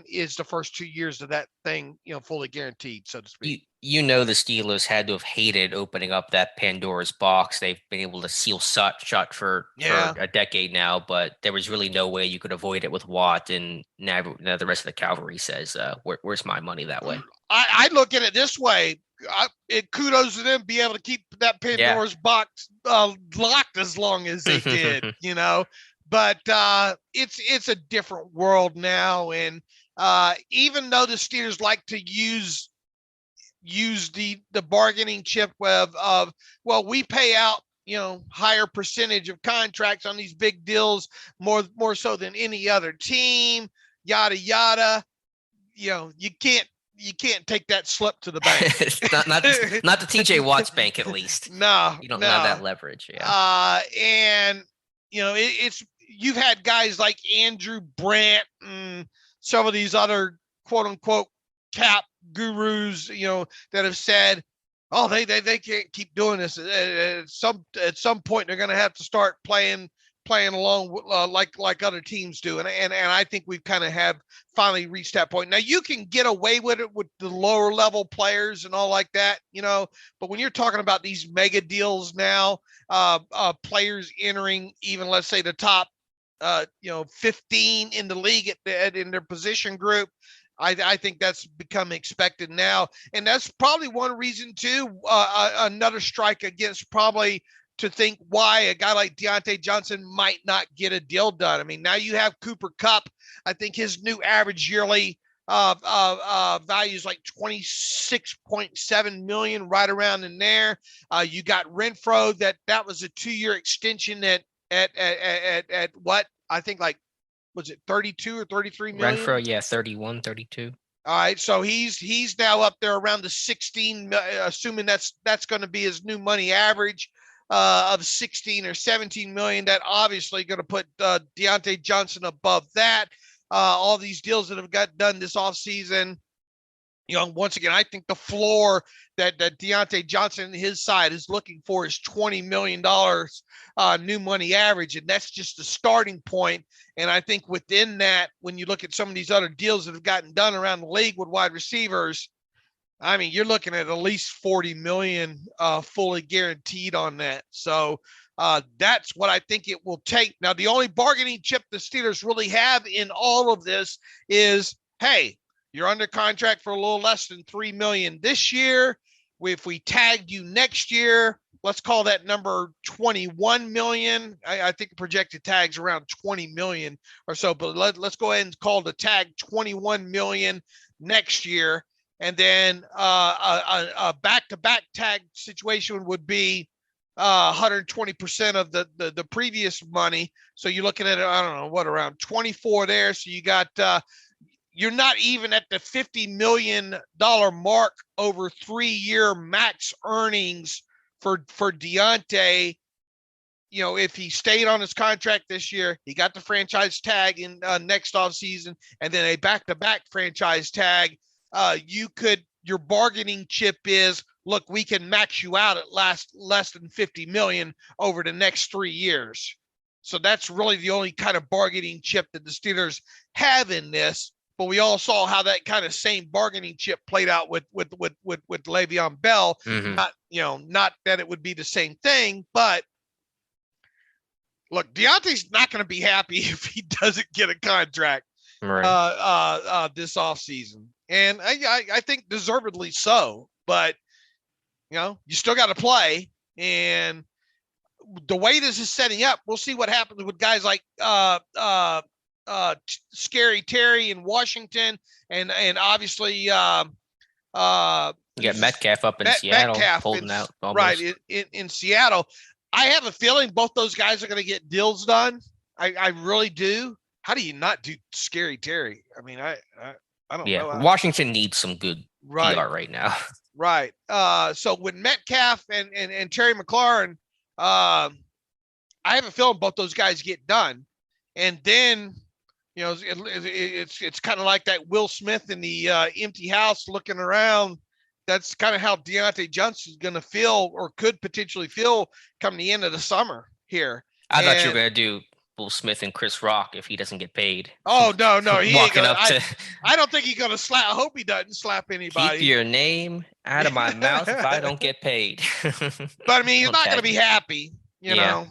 is the first 2 years of that thing, fully guaranteed, so to speak? The Steelers had to have hated opening up that Pandora's box. They've been able to seal shut for a decade now, but there was really no way you could avoid it with Watt. And now the rest of the cavalry says, where's my money that way? I look at it this way. Kudos to them be able to keep that Pandora's box locked as long as they did, But it's a different world now, and even though the Steelers like to use the bargaining chip of well, we pay out, higher percentage of contracts on these big deals, more so than any other team, yada yada. You can't take that slip to the bank. not the TJ Watt's bank, at least. No, you don't have that leverage. Yeah. And it's you've had guys like Andrew Brandt and some of these other quote unquote cap gurus, that have said, oh, they can't keep doing this. At some point, they're going to have to start playing along like other teams do, and I think we've kind of have finally reached that point. Now you can get away with it with the lower level players and all like that, but when you're talking about these mega deals now, players entering even, let's say, the top 15 in the league in their position group, I think that's become expected now, and that's probably one reason too. Another strike against probably to think why a guy like Deontay Johnson might not get a deal done. I mean, now you have Cooper Kupp. I think his new average yearly value is like $26.7 million, right around in there. You got Renfro. That was a 2-year extension at what I think, like, was it 32 or 33 million? Renfro, yeah, 31, 32. All right, so he's now up there around the 16, assuming that's going to be his new money average of 16 or 17 million. That obviously going to put Deontay Johnson above that. All these deals that have got done this offseason, once again, I think the floor that Deontay Johnson and his side is looking for is $20 million new money average, and that's just the starting point. And I think within that, when you look at some of these other deals that have gotten done around the league with wide receivers, I mean, you're looking at least 40 million fully guaranteed on that. So that's what I think it will take. Now, the only bargaining chip the Steelers really have in all of this is, hey, you're under contract for a little less than $3 million this year. If we tagged you next year, let's call that number 21 million. I think the projected tag's around 20 million or so, but let's go ahead and call the tag 21 million next year. And then a back-to-back tag situation would be 120% of the previous money. So you're looking at, I don't know, what, around 24 there. So you got, you're not even at the $50 million mark over 3-year max earnings for Deontay. If he stayed on his contract this year, he got the franchise tag in next offseason, and then a back-to-back franchise tag. Your bargaining chip is, look, we can max you out at less than 50 million over the next 3 years. So that's really the only kind of bargaining chip that the Steelers have in this. But we all saw how that kind of same bargaining chip played out with Le'Veon Bell. Mm-hmm. Not that it would be the same thing, but look, Deontay's not going to be happy if he doesn't get a contract this offseason. And I think deservedly so, but you still got to play. And the way this is setting up, we'll see what happens with guys like Scary Terry in Washington, and obviously you got Metcalf up in Seattle, holding out almost. Right in Seattle. I have a feeling both those guys are going to get deals done. I really do. How do you not do Scary Terry? I mean, I don't know. Washington needs some good PR right now. Right. So with Metcalf and Terry McLaurin, I have a feeling both those guys get done, and then it's kind of like that Will Smith in the empty house looking around. That's kind of how Deontay Johnson is going to feel, or could potentially feel, come the end of the summer here. I thought you were going to do Will Smith and Chris Rock if he doesn't get paid. Oh, no. He ain't gonna, I don't think he's going to slap. I hope he doesn't slap anybody. Keep your name out of my mouth if I don't get paid. But, I mean, he's not going to be happy, you know.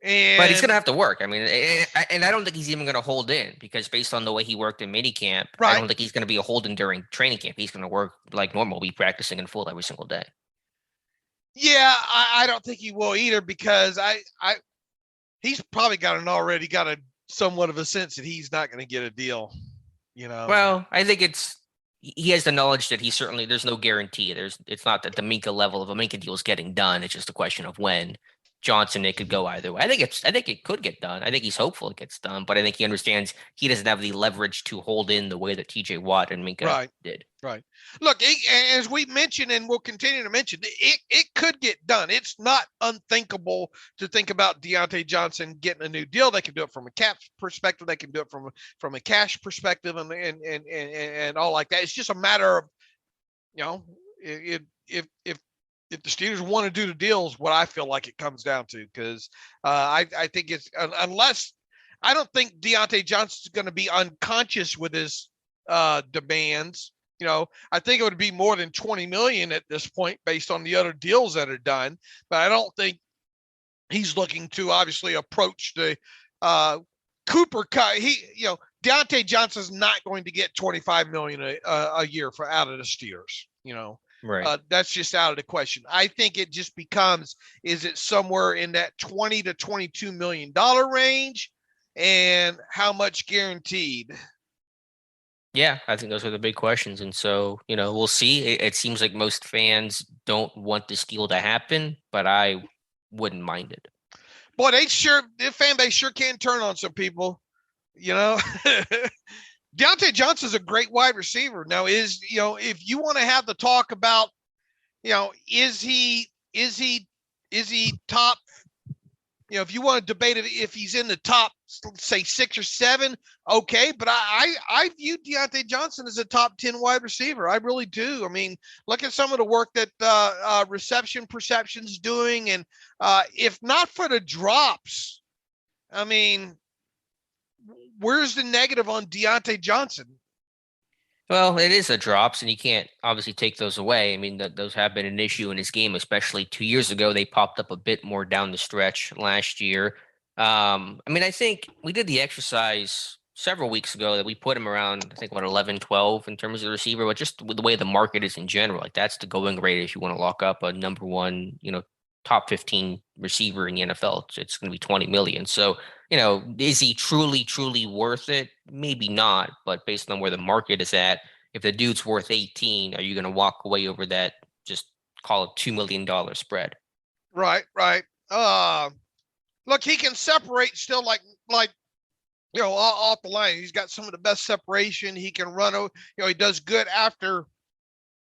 But he's going to have to work. I mean, and I don't think he's even going to hold in, because based on the way he worked in minicamp, I don't think he's going to be a holding during training camp. He's going to work like normal, be practicing in full every single day. Yeah, I don't think he will either, because he's probably already got a somewhat of a sense that he's not going to get a deal. Well, I think he has the knowledge that there's no guarantee. It's not that the Minka level of a Minka deal is getting done. It's just a question of when. Johnson, it could go either way. I think it could get done. I think he's hopeful it gets done, but I think he understands he doesn't have the leverage to hold in the way that TJ Watt and Minka did. Right. Look, as we mentioned, and we'll continue to mention, it could get done. It's not unthinkable to think about Deontay Johnson getting a new deal. They can do it from a cap perspective. They can do it from a cash perspective, and all like that. It's just a matter of, if the Steelers want to do the deals, what I feel like it comes down to, because I think it's unless I don't think Deontay Johnson's going to be unconscious with his demands. I think it would be more than $20 million at this point based on the other deals that are done, but I don't think he's looking to obviously approach the Cooper cut. Deontay Johnson's not going to get $25 million a year out of the Steelers. Right. That's just out of the question. I think it just becomes, is it somewhere in that $20 to $22 million range, and how much guaranteed? Yeah, I think those are the big questions. And so, we'll see. It seems like most fans don't want this deal to happen, but I wouldn't mind it. Boy, the fan base sure can turn on some people, Deontay Johnson's a great wide receiver. Now, if you want to have the talk about, is he top, if you want to debate it, if he's in the top, say 6 or 7, okay. But I view Deontay Johnson as a top 10 wide receiver. I really do. I mean, look at some of the work that reception perception's doing. And if not for the drops, I mean, where's the negative on Deontay Johnson? Well, it is a drops, and you can't obviously take those away. I mean, those have been an issue in his game, especially 2 years ago. They popped up a bit more down the stretch last year. I think we did the exercise several weeks ago that we put him around, I think, 11, 12 in terms of the receiver, but just with the way the market is in general, like that's the going rate if you want to lock up a number one, top 15 receiver in the NFL. It's going to be 20 million. So, is he truly, truly worth it? Maybe not, but based on where the market is at, if the dude's worth 18, are you going to walk away over that, just call it $2 million spread? Right. Look, he can separate still like off the line. He's got some of the best separation. He can run, he does good after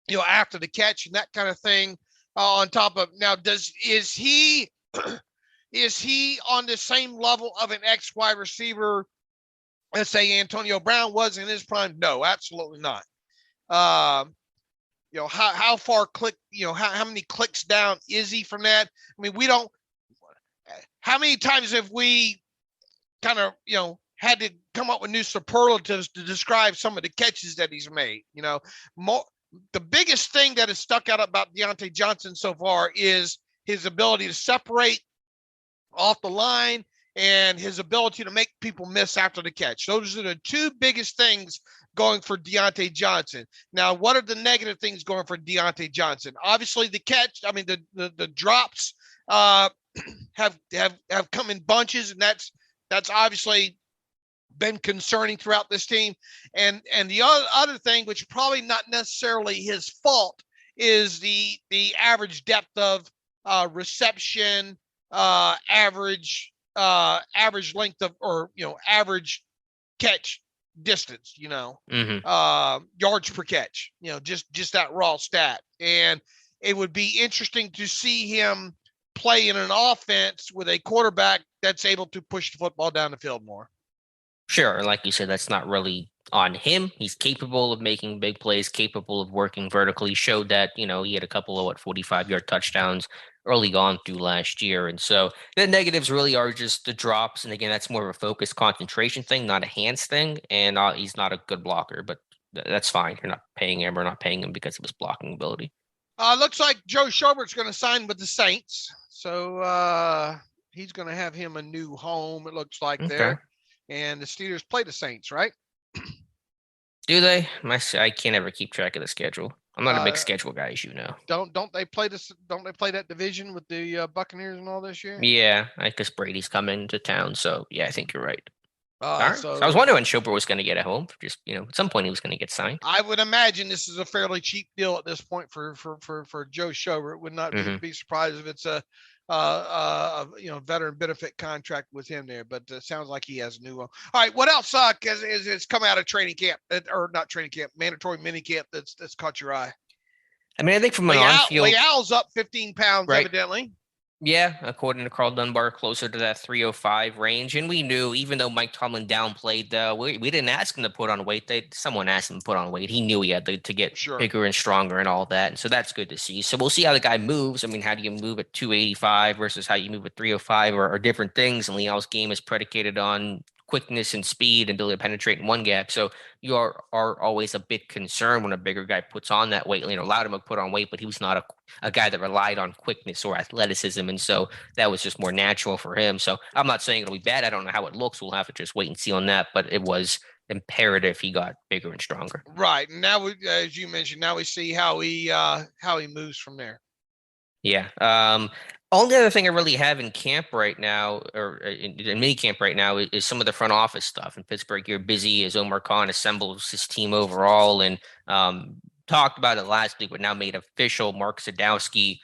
the catch and that kind of thing. On top of now, is he on the same level of an ex wide receiver as say Antonio Brown was in his prime? No, absolutely not. How far how many clicks down is he from that? I mean, how many times have we kind of, had to come up with new superlatives to describe some of the catches that he's made? The biggest thing that has stuck out about Deontay Johnson so far is his ability to separate off the line and his ability to make people miss after the catch. Those are the two biggest things going for Deontay Johnson. Now, what are the negative things going for Deontay Johnson? Obviously, the catch. I mean, the drops have come in bunches, and that's obviously been concerning throughout this team. And the other thing, which probably not necessarily his fault, is the average depth of reception, average length of, or average catch distance, yards per catch, just that raw stat. And it would be interesting to see him play in an offense with a quarterback that's able to push the football down the field more. Sure. And like you said, that's not really on him. He's capable of making big plays, capable of working vertically. Showed that, he had a couple of 45-yard touchdowns early on through last year. And so the negatives really are just the drops. And again, that's more of a focus concentration thing, not a hands thing. And he's not a good blocker, but that's fine. You're not paying him or not paying him because of his blocking ability. Looks like Joe Schobert's going to sign with the Saints. So he's going to have him a new home, it looks like, there. And the Steelers play the Saints, right? Do they? I can't ever keep track of the schedule. I'm not a big schedule guy, as you know. Don't they play this? Don't they play that division with the Buccaneers and all this year? Yeah, I guess Brady's coming to town, so yeah, I think you're right. All right. So I was wondering when Schobert was going to get a home. Just, at some point he was going to get signed. I would imagine this is a fairly cheap deal at this point for Joe Schobert. Would not be surprised if it's a veteran benefit contract with him there, but it sounds like he has a new one. All right, what else is come out of training camp, or not training camp, mandatory mini camp that's caught your eye? I mean, I think from an on-field, Leal's up 15 pounds, right? Evidently. Yeah, according to Carl Dunbar, closer to that 305 range. And we knew, even though Mike Tomlin downplayed, we didn't ask him to put on weight. Someone asked him to put on weight. He knew he had to get bigger and stronger and all that. And so that's good to see. So we'll see how the guy moves. I mean, how do you move at 285 versus how you move at 305 or different things? And Leal's game is predicated on quickness and speed and ability to penetrate in one gap. So you are always a bit concerned when a bigger guy puts on that weight. Loudermilk put on weight, but he was not a guy that relied on quickness or athleticism. And so that was just more natural for him. So I'm not saying it'll be bad. I don't know how it looks. We'll have to just wait and see on that. But it was imperative he got bigger and stronger. Right. And now, as you mentioned, now we see how he moves from there. Yeah. Only other thing I really have in camp right now, or in mini camp right now, is some of the front office stuff. In Pittsburgh, you're busy as Omar Khan assembles his team overall, and talked about it last week, but now made official. Mark Sadowski,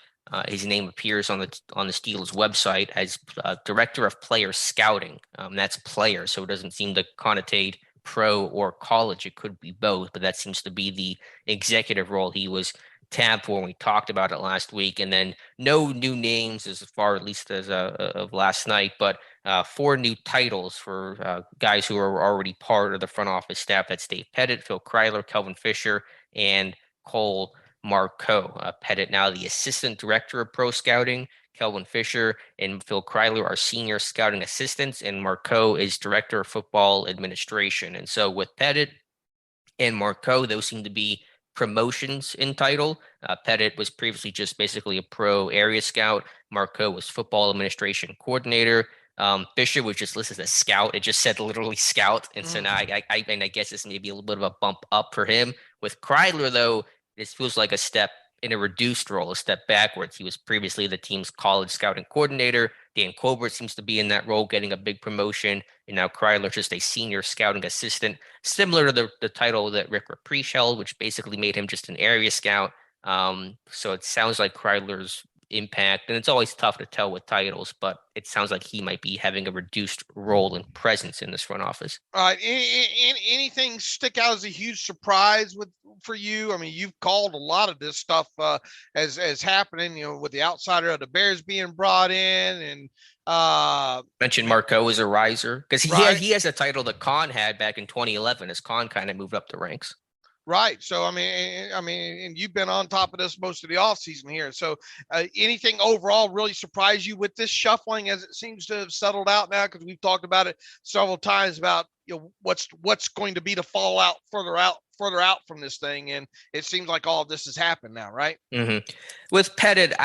his name appears on the Steelers website as director of player scouting. That's player, so it doesn't seem to connotate pro or college. It could be both, but that seems to be the executive role he was tabbed for when we talked about it last week. And then no new names as far, at least as of last night, but 4 new titles for guys who are already part of the front office staff. That's Dave Pettit, Phil Kryler, Kelvin Fisher, and Cole Marcoux. Pettit now the assistant director of pro scouting. Kelvin Fisher and Phil Kryler are senior scouting assistants, and Marcoux is director of football administration. And so with Pettit and Marcoux, those seem to be promotions in title. Pettit was previously just basically a pro area scout. Marcoux was football administration coordinator. Fisher was just listed as scout. It just said literally scout. And so now I guess this may be a little bit of a bump up for him. With Kryler, though, this feels like a step in a reduced role, a step backwards. He was previously the team's college scouting coordinator. Dan Colbert seems to be in that role, getting a big promotion. And now Kryler just a senior scouting assistant, similar to the title that Rick Rapriche held, which basically made him just an area scout. So it sounds like Kryler's impact, and it's always tough to tell with titles, but it sounds like he might be having a reduced role and presence in this front office. All right. Anything stick out as a huge surprise for you? I mean, you've called a lot of this stuff as happening, with the outsider of the Bears being brought in, and mentioned Marcoux as a riser, because he has a title that Khan had back in 2011 as Khan kind of moved up the ranks. Right. So, I mean, and you've been on top of this most of the offseason here. So anything overall really surprise you with this shuffling as it seems to have settled out now? Because we've talked about it several times about, what's going to be the fallout further out from this thing. And it seems like all of this has happened now, right? Mm-hmm. With Pettit,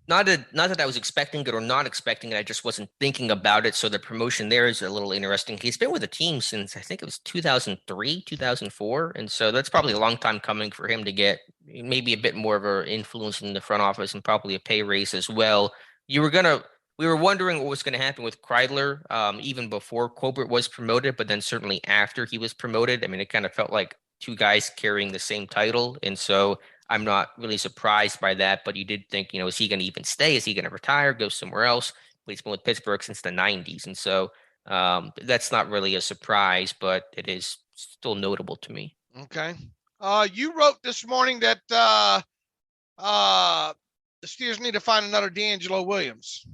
not that I was expecting it or not expecting it. I just wasn't thinking about it. So the promotion there is a little interesting. He's been with the team since I think it was 2003, 2004. And so that's probably a long time coming for him to get maybe a bit more of an influence in the front office and probably a pay raise as well. We were wondering what was going to happen with Kreidler even before Colbert was promoted, but then certainly after he was promoted. I mean, it kind of felt like 2 guys carrying the same title. And so I'm not really surprised by that, but you did think, is he going to even stay? Is he going to retire, go somewhere else? But he's been with Pittsburgh since the 90s. And so that's not really a surprise, but it is still notable to me. Okay. You wrote this morning that the Steelers need to find another D'Angelo Williams.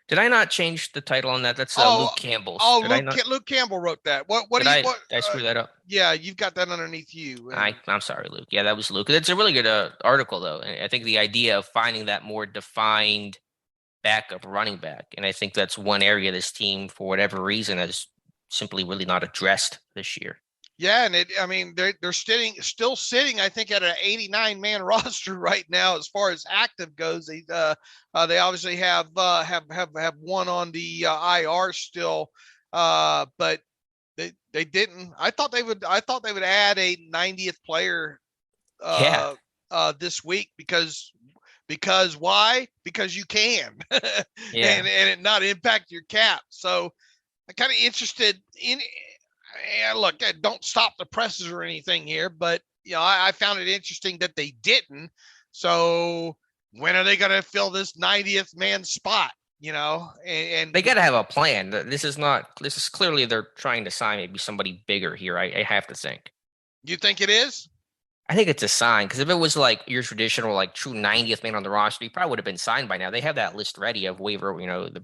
Did I not change the title on that? That's Luke Campbell. Luke Campbell wrote that. What did I screw that up? Yeah, you've got that underneath you. I'm sorry, Luke. Yeah, that was Luke. It's a really good article, though. I think the idea of finding that more defined backup running back, and I think that's one area this team, for whatever reason, has simply really not addressed this year. Yeah, and they're still sitting, I think, at an 89-man roster right now as far as active goes. They obviously have one on the IR still, but they didn't. I thought they would add a 90th player this week because why? Because you can, and it not impact your cap. So kind of interested in. And look, don't stop the presses or anything here, but I found it interesting that they didn't. So when are they going to fill this 90th man spot? And they got to have a plan. This is clearly they're trying to sign maybe somebody bigger here. I have to think. You think it is? I think it's a sign, because if it was like your traditional, like true 90th man on the roster, he probably would have been signed by now. They have that list ready of waiver,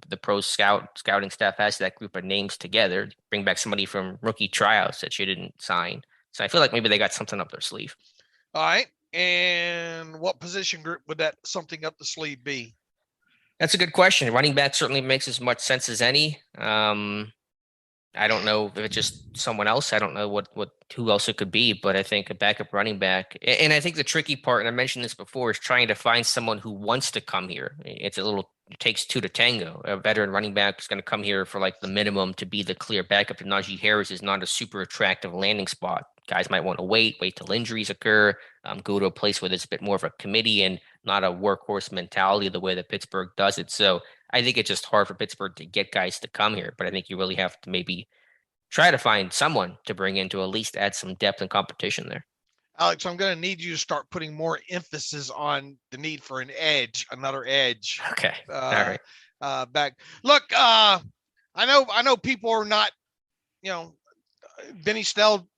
the pro scouting staff has that group of names together, bring back somebody from rookie tryouts that you didn't sign. So I feel like maybe they got something up their sleeve. All right. And what position group would that something up the sleeve be? That's a good question. Running back certainly makes as much sense as any. I don't know if it's just someone else. I don't know who else it could be, but I think a backup running back. And I think the tricky part, and I mentioned this before, is trying to find someone who wants to come here. It takes two to tango. A veteran running back is going to come here for like the minimum to be the clear backup to Najee Harris is not a super attractive landing spot. Guys might want to wait till injuries occur, go to a place where there's a bit more of a committee and not a workhorse mentality the way that Pittsburgh does it. So I think it's just hard for Pittsburgh to get guys to come here, but I think you really have to maybe try to find someone to bring in to at least add some depth and competition there. Alex, I'm going to need you to start putting more emphasis on the need for another edge. Okay. All right. Back. Look, I know people are not, Benny Snell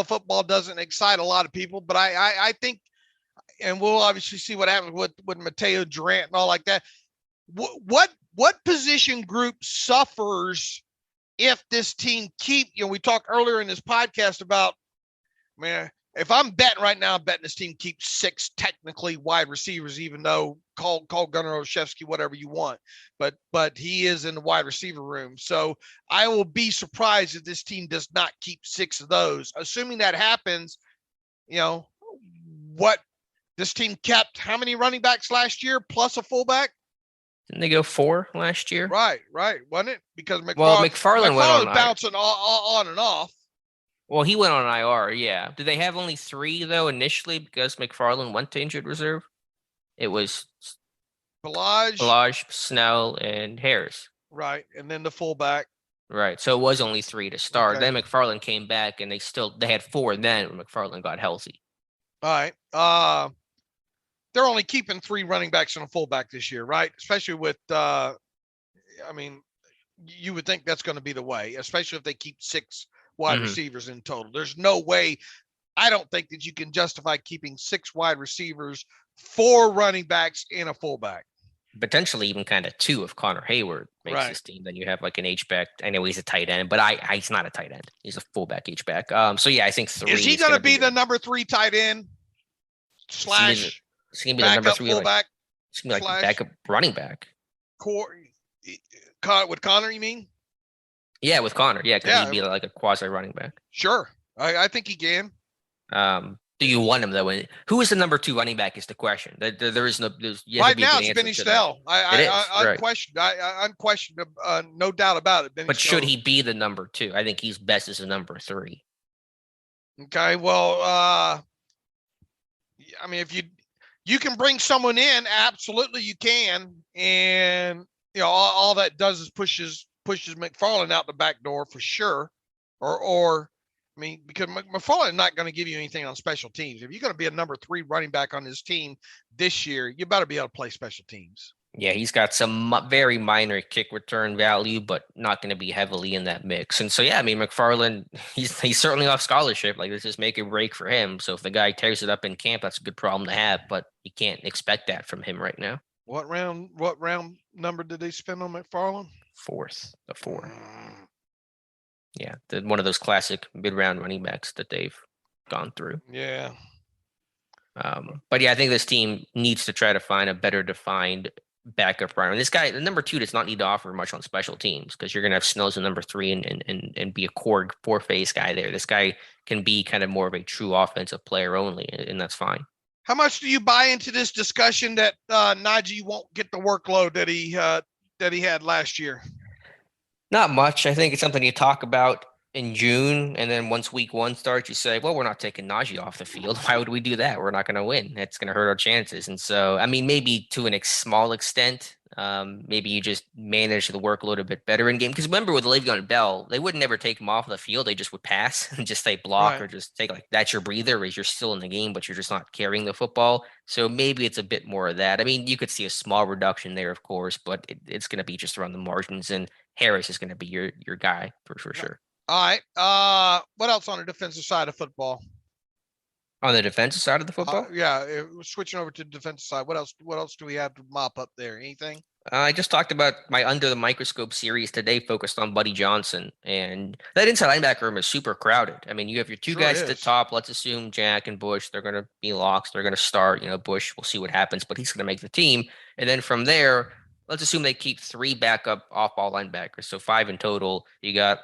football doesn't excite a lot of people, but I think, and we'll obviously see what happens with Mateo Durant and all like that. What position group suffers if this team we talked earlier in this podcast about, man, if I'm betting right now, I'm betting this team keeps 6 technically wide receivers, even though call Gunnar Olszewski whatever you want, but he is in the wide receiver room. So I will be surprised if this team does not keep 6 of those. Assuming that happens, what this team kept, how many running backs last year plus a fullback? Didn't they go 4 last year? Right. Wasn't it? Because McFarland went on bouncing on and off. Well, he went on IR, yeah. Did they have only 3, though, initially because McFarland went to injured reserve? It was Ballage, Snell, and Harris. Right, and then the fullback. Right, so it was only 3 to start. Okay. Then McFarland came back, and they had 4 then when McFarland got healthy. All right. They're only keeping 3 running backs and a fullback this year, right? Especially with, you would think that's going to be the way, especially if they keep 6 wide receivers in total. There's no way. I don't think that you can justify keeping 6 wide receivers, 4 running backs, and a fullback. Potentially even kind of 2 if Connor Hayward makes this team. Then you have like an H-back. I know he's a tight end, but he's not a tight end. He's a fullback H-back. So yeah, I think 3. Is he going to be the number 3 tight end / It's going to be the number 3 fullback? It's going to be like backup running back. With Connor, you mean? Yeah, with Connor. Yeah, because he'd be like a quasi running back. Sure. I think he can. Do you want him though? Who is the number 2 running back is the question. There is no. Right now it's Benny Snell. Unquestioned. Unquestioned. No doubt about it. But should he be the number 2? I think he's best as a number 3. Okay. Well, if you can bring someone in, absolutely you can, and all that does is pushes McFarland out the back door for sure, because McFarland is not going to give you anything on special teams. If you're going to be a number 3 running back on this team this year, you better be able to play special teams. Yeah, he's got some very minor kick return value, but not going to be heavily in that mix. And so, yeah, McFarland, he's certainly off scholarship. Like, this is make or break for him. So if the guy tears it up in camp, that's a good problem to have, but you can't expect that from him right now. What round number did they spend on McFarland? 4th, the 4. Yeah, one of those classic mid-round running backs that they've gone through. Yeah. But yeah, I think this team needs to try to find a better defined backup runner. And this guy, the number 2, does not need to offer much on special teams because you're going to have Snell as a number 3 and be a core 4-phase guy there. This guy can be kind of more of a true offensive player only, and that's fine. How much do you buy into this discussion that Najee won't get the workload that he had last year? Not much. I think it's something you talk about in June, and then once week 1 starts, you say, well, we're not taking Najee off the field. Why would we do that? We're not going to win. That's going to hurt our chances. And so, maybe to a small extent, Maybe you just manage the work a little bit better in game. Because remember with Le'Veon Bell, they would never take him off the field. They just would pass and just say block Right. or just take like that's your breather, is you're still in the game, but you're just not carrying the football. So maybe it's a bit more of that. I mean, you could see a small reduction there, of course, but it's going to be just around the margins. And Harris is going to be your guy for sure. All right. What else on the defensive side of football? On the defensive side of the football? Switching over to the defensive side. What else do we have to mop up there? Anything? I just talked about my Under the Microscope series today focused on Buddy Johnson, and that inside linebacker room is super crowded. I mean, you have your two guys at the top. Let's assume Jack and Bush, they're going to be locks. They're going to start. Bush, we'll see what happens, but he's going to make the team. And then from there, let's assume they keep 3 backup off-ball linebackers, so 5 in total. You got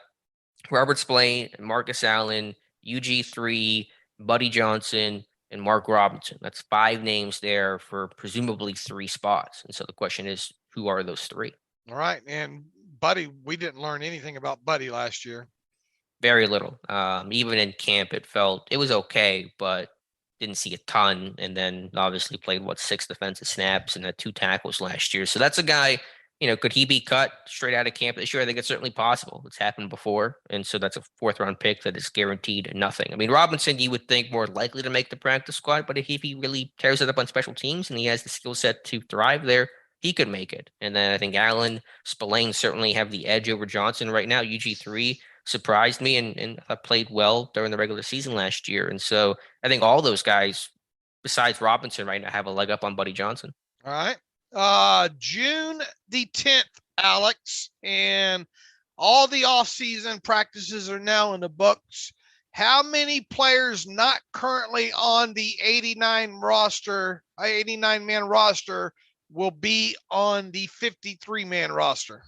Robert Spillane, Marcus Allen, UG3, Buddy Johnson, and Mark Robinson. That's 5 names there for presumably 3 spots. And so the question is, who are those 3? All right. And Buddy, we didn't learn anything about Buddy last year. Very little. Even in camp, it was okay, but didn't see a ton. And then obviously played 6 defensive snaps and had 2 tackles last year. So that's a guy, could he be cut straight out of camp this year? I think it's certainly possible. It's happened before. And so that's a 4th round pick that is guaranteed nothing. I mean, Robinson, you would think more likely to make the practice squad, but if he really tears it up on special teams and he has the skill set to thrive there, he could make it. And then I think Allen, Spillane certainly have the edge over Johnson right now. UG3 surprised me and played well during the regular season last year. And so I think all those guys, besides Robinson right now, have a leg up on Buddy Johnson. All right. June the 10th, Alex, and all the off-season practices are now in the books. How many players not currently on the 89-man roster will be on the 53-man roster?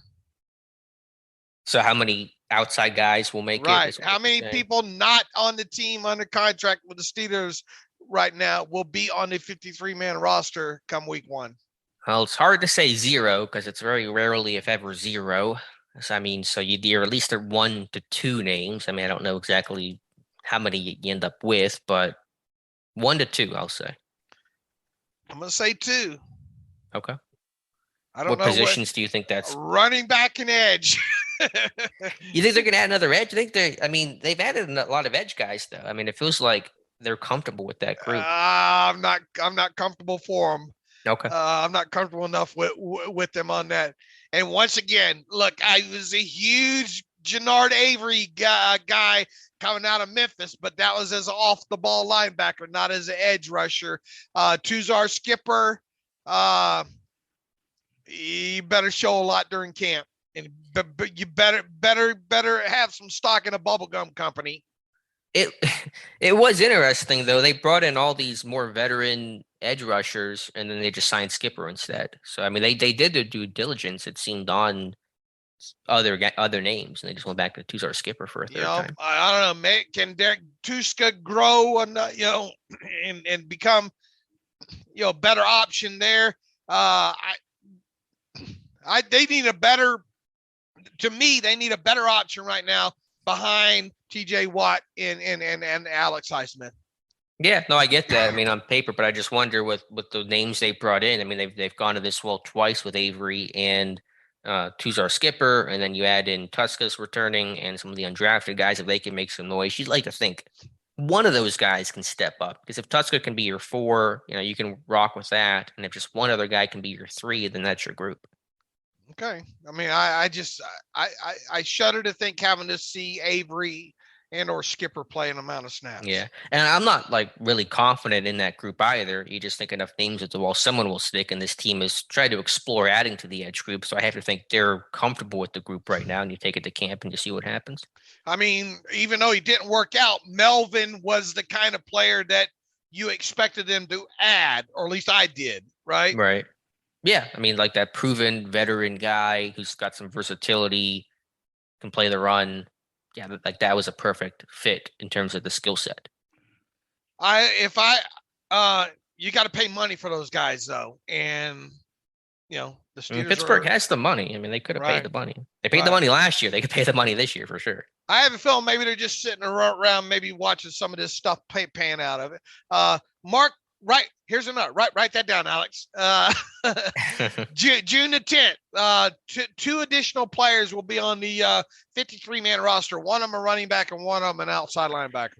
So how many outside guys will make it? Right. How many people not on the team under contract with the Steelers right now will be on the 53-man roster come week 1? Well, it's hard to say 0 because it's very rarely, if ever, 0. So, I mean, so you're at least 1 to 2 names. I mean, I don't know exactly how many you end up with, but 1 to 2, I'll say. I'm going to say 2. Okay. I don't what know positions do you think that's running back and edge? You think they're going to add another edge? They've added a lot of edge guys though. I mean, it feels like they're comfortable with that group. I'm not comfortable for them. Okay. I'm not comfortable enough with them on that. And once again, look, I was a huge Jannard Avery guy coming out of Memphis, but that was as an off-the-ball linebacker, not as an edge rusher. Kozora Skipper, you better show a lot during camp, and you better have some stock in a bubblegum company. It was interesting though. They brought in all these more veteran edge rushers, and then they just signed Skipper instead. So I mean, they did their due diligence. It seemed on other names, and they just went back to Kozora Skipper for a third time. I don't know, can Derek Tuska grow and and become a better option there? They need a better. To me, they need a better option right now behind TJ Watt and Alex Highsmith. Yeah, no, I get that. I mean, on paper, but I just wonder with the names they brought in. I mean, they've gone to this well twice with Avery and Kozora Skipper, and then you add in Tuska's returning and some of the undrafted guys. If they can make some noise, you'd like to think one of those guys can step up. Because if Tuska can be your 4, you can rock with that. And if just one other guy can be your 3, then that's your group. Okay. I mean, I shudder to think having to see Avery and or Skipper play an amount of snaps. Yeah. And I'm not really confident in that group either. You just think enough names at the wall, someone will stick, and this team is trying to explore adding to the edge group. So I have to think they're comfortable with the group right now, and you take it to camp and you see what happens. I mean, even though he didn't work out, Melvin was the kind of player that you expected them to add, or at least I did, right? Right. Yeah. I mean, like that proven veteran guy who's got some versatility, can play the run. Yeah, like that was a perfect fit in terms of the skill set. You got to pay money for those guys though, and the Steelers Pittsburgh has the money. I mean, they could have paid the money. They paid the money last year. They could pay the money this year for sure. I have a feeling maybe they're just sitting around, maybe watching some of this stuff pan out of it. Mark Right. Here's another. Write that down, Alex. June the 10th. Two additional players will be on the 53-man roster. One of them a running back and one of them an outside linebacker.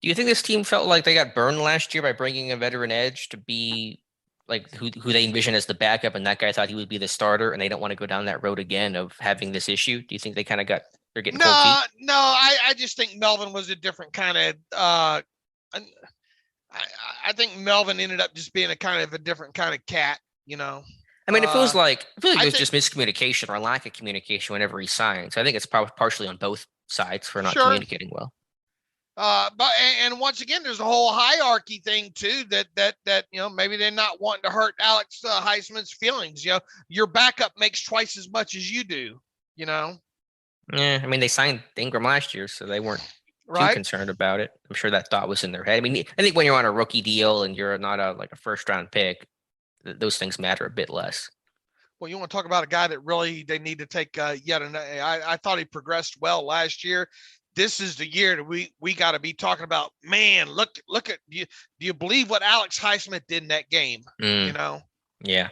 Do you think this team felt like they got burned last year by bringing a veteran edge to be like who they envision as the backup, and that guy thought he would be the starter, and they don't want to go down that road again of having this issue? Do you think they kind of they're getting cold feet? No. I just think Melvin was a different kind of. I think Melvin ended up just being a different kind of cat. I mean, it feels like there's just miscommunication or lack of communication whenever he signs. I think it's probably partially on both sides for not communicating well. But once again, there's a whole hierarchy thing too that maybe they're not wanting to hurt Alex Heisman's feelings. Your backup makes twice as much as you do. Yeah, I mean, they signed Ingram last year, so they weren't too concerned about it. I'm sure that thought was in their head. I mean, I think when you're on a rookie deal and you're not a first round pick, those things matter a bit less. Well, you want to talk about a guy that really they need to take yet another. I thought he progressed well last year. This is the year that we got to be talking about. Man, look at do you believe what Alex Heisman did in that game? Yeah.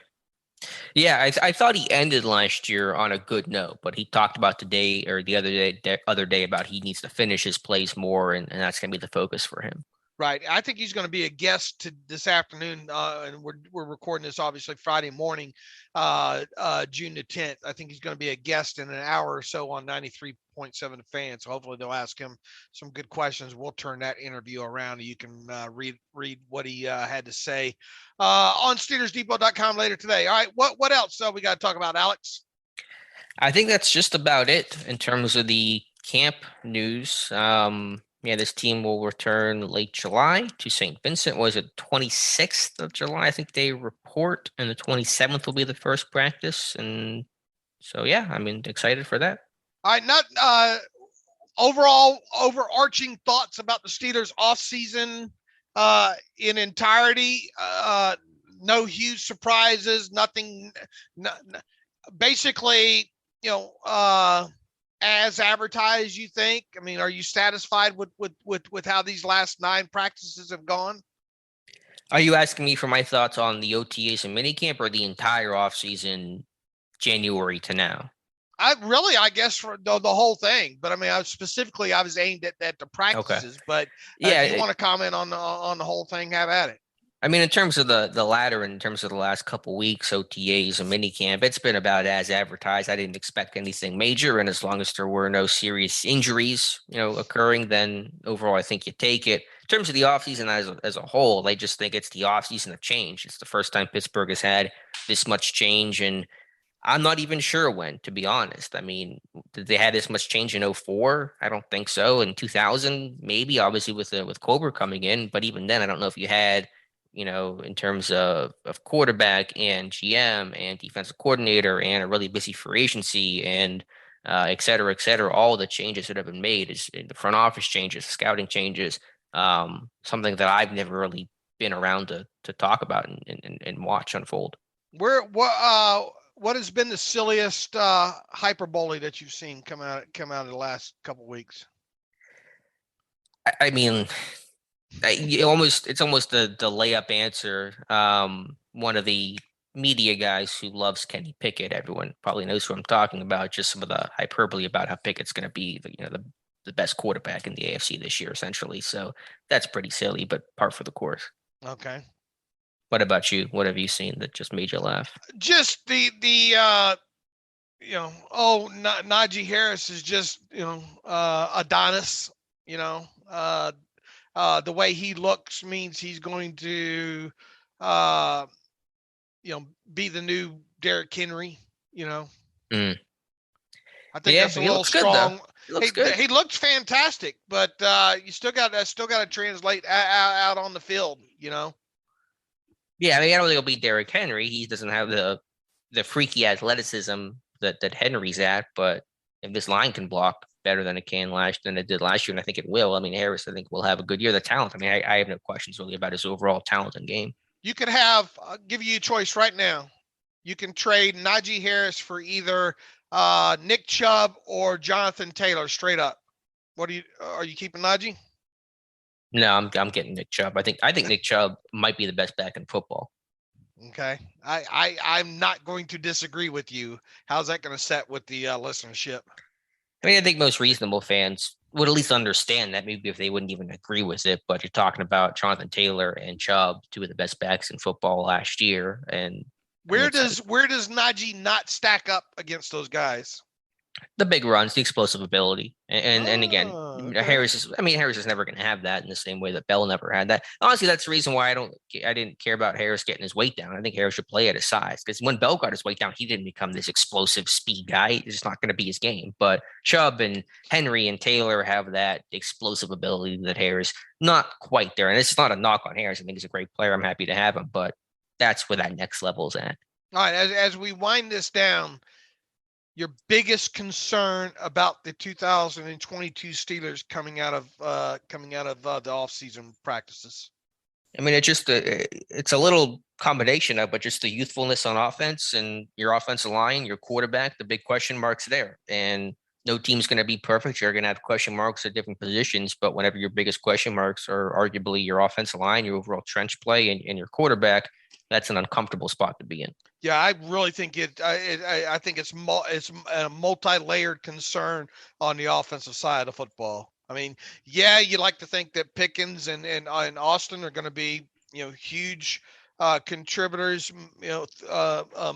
I thought he ended last year on a good note, but he talked about today or the other day about he needs to finish his plays more, and that's going to be the focus for him. Right. I think he's going to be a guest this afternoon, and we're recording this obviously Friday morning, June the 10th. I think he's going to be a guest in an hour or so on 93.7 The Fan. So hopefully they'll ask him some good questions. We'll turn that interview around, and you can read what he had to say on SteelersDepot.com later today. All right. What else we got to talk about, Alex? I think that's just about it in terms of the camp news. This team will return late July to St. Vincent. Was it 26th of July? I think they report, and the 27th will be the first practice. And so, excited for that. All right, not overall overarching thoughts about the Steelers offseason in entirety. No huge surprises, nothing. Basically, as advertised, you think? I mean, are you satisfied with how these last 9 practices have gone? Are you asking me for my thoughts on the OTAs and minicamp or the entire offseason, January to now? I guess for the whole thing, but I mean, I was aimed at the practices. Okay. But if you want to comment on the whole thing, have at it. I mean, in terms of the latter, in terms of the last couple weeks, OTAs and minicamp, it's been about as advertised. I didn't expect anything major, and as long as there were no serious injuries, occurring, then overall, I think you take it. In terms of the offseason as a whole, I just think it's the offseason of change. It's the first time Pittsburgh has had this much change, and I'm not even sure when, to be honest. I mean, did they have this much change in 2004? I don't think so. In 2000, maybe, obviously with Cobra coming in, but even then, I don't know if you had in terms of quarterback and GM and defensive coordinator and a really busy free agency and et cetera, all the changes that have been made is the front office changes, scouting changes, something that I've never really been around to talk about and watch unfold. What has been the silliest hyperbole that you've seen come out of the last couple of weeks? I mean, it's almost the layup answer. One of the media guys who loves Kenny Pickett, everyone probably knows who I'm talking about. Just some of the hyperbole about how Pickett's going to be the best quarterback in the AFC this year, essentially. So that's pretty silly, but par for the course. Okay. What about you? What have you seen that just made you laugh? Just the Najee Harris is just Adonis. The way he looks means he's going to, be the new Derrick Henry. I think that's a little strong. He looks fantastic, but you still got to translate out on the field. Yeah, I mean, I don't think it'll be Derrick Henry. He doesn't have the freaky athleticism that Henry's at, but if this line can block better than it did last year, and I think it will. I mean, Harris, I think, will have a good year. The talent, I mean, I have no questions really about his overall talent and game. You could I'll give you a choice right now. You can trade Najee Harris for either Nick Chubb or Jonathan Taylor straight up. Are you keeping Najee? No, I'm getting Nick Chubb. I think Nick Chubb might be the best back in football. Okay. I'm not going to disagree with you. How's that going to set with the listenership? I mean, I think most reasonable fans would at least understand that, maybe if they wouldn't even agree with it. But you're talking about Jonathan Taylor and Chubb, two of the best backs in football last year. And where does Najee not stack up against those guys? The big runs, the explosive ability, and again, Okay. Harris is never going to have that in the same way that Bell never had that. Honestly, that's the reason why I didn't care about Harris getting his weight down. I think Harris should play at his size, because when Bell got his weight down, he didn't become this explosive speed guy. It's just not going to be his game. But Chubb and Henry and Taylor have that explosive ability that Harris not quite there. And it's not a knock on Harris. I think he's a great player. I'm happy to have him, but that's where that next level is at. All right, as we wind this down, your biggest concern about the 2022 Steelers coming out of the offseason practices? I mean, it's a little combination of, but just the youthfulness on offense and your offensive line, your quarterback, the big question marks there. And no team's going to be perfect. You're going to have question marks at different positions, but whenever your biggest question marks are arguably your offensive line, your overall trench play, and your quarterback, that's an uncomfortable spot to be in. Yeah, I really think I think it's a multi-layered concern on the offensive side of the football. I mean, yeah, you like to think that Pickens and Austin are going to be, huge contributors,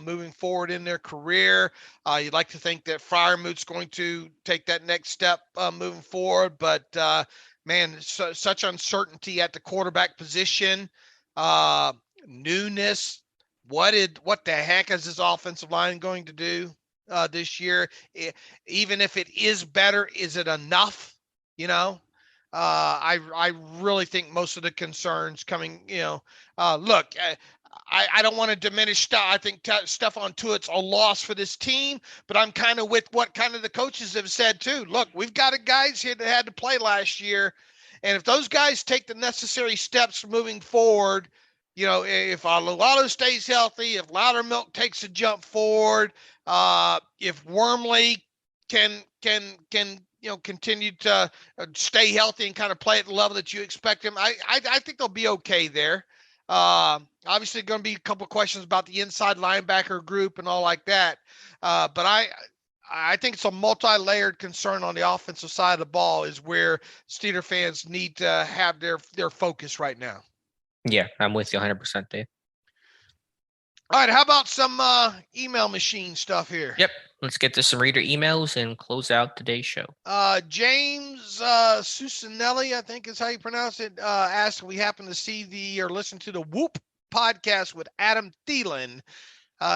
moving forward in their career. You'd like to think that Freiermuth's going to take that next step moving forward, but man, such uncertainty at the quarterback position, newness. What the heck is this offensive line going to do this year? Even if it is better, is it enough? I really think most of the concerns coming, look, I don't want to diminish stuff. I think Stephon Tuitt's a loss for this team, but I'm kind of with what kind of the coaches have said too. Look, we've got guys here that had to play last year, and if those guys take the necessary steps moving forward, if Alualo stays healthy, if Loudermilk takes a jump forward, if Wormley can continue to stay healthy and kind of play at the level that you expect him, I think they'll be okay there. Obviously, going to be a couple of questions about the inside linebacker group and all like that. But I think it's a multi-layered concern on the offensive side of the ball is where Steeler fans need to have their focus right now. Yeah, I'm with you 100%, Dave. All right, how about some email machine stuff here? Yep, let's get to some reader emails and close out today's show. James Susanelli, I think is how you pronounce it, asked if we happen to see or listen to the Whoop podcast with Adam Thielen.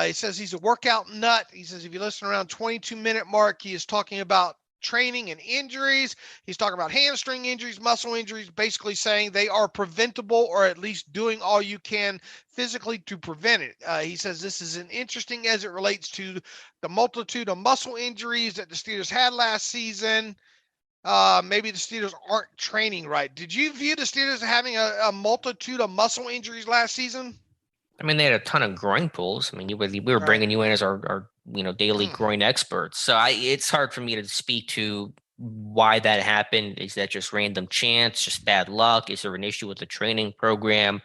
He says he's a workout nut. He says if you listen around 22-minute mark, he is talking about training and injuries. He's talking about hamstring injuries, muscle injuries, basically saying they are preventable or at least doing all you can physically to prevent it. He says this is interesting as it relates to the multitude of muscle injuries that the Steelers had last season. Maybe the Steelers aren't training right. Did you view the Steelers having a multitude of muscle injuries last season? I mean, they had a ton of groin pulls. I mean, we were bringing you in as our daily groin experts. So it's hard for me to speak to why that happened. Is that just random chance, just bad luck? Is there an issue with the training program?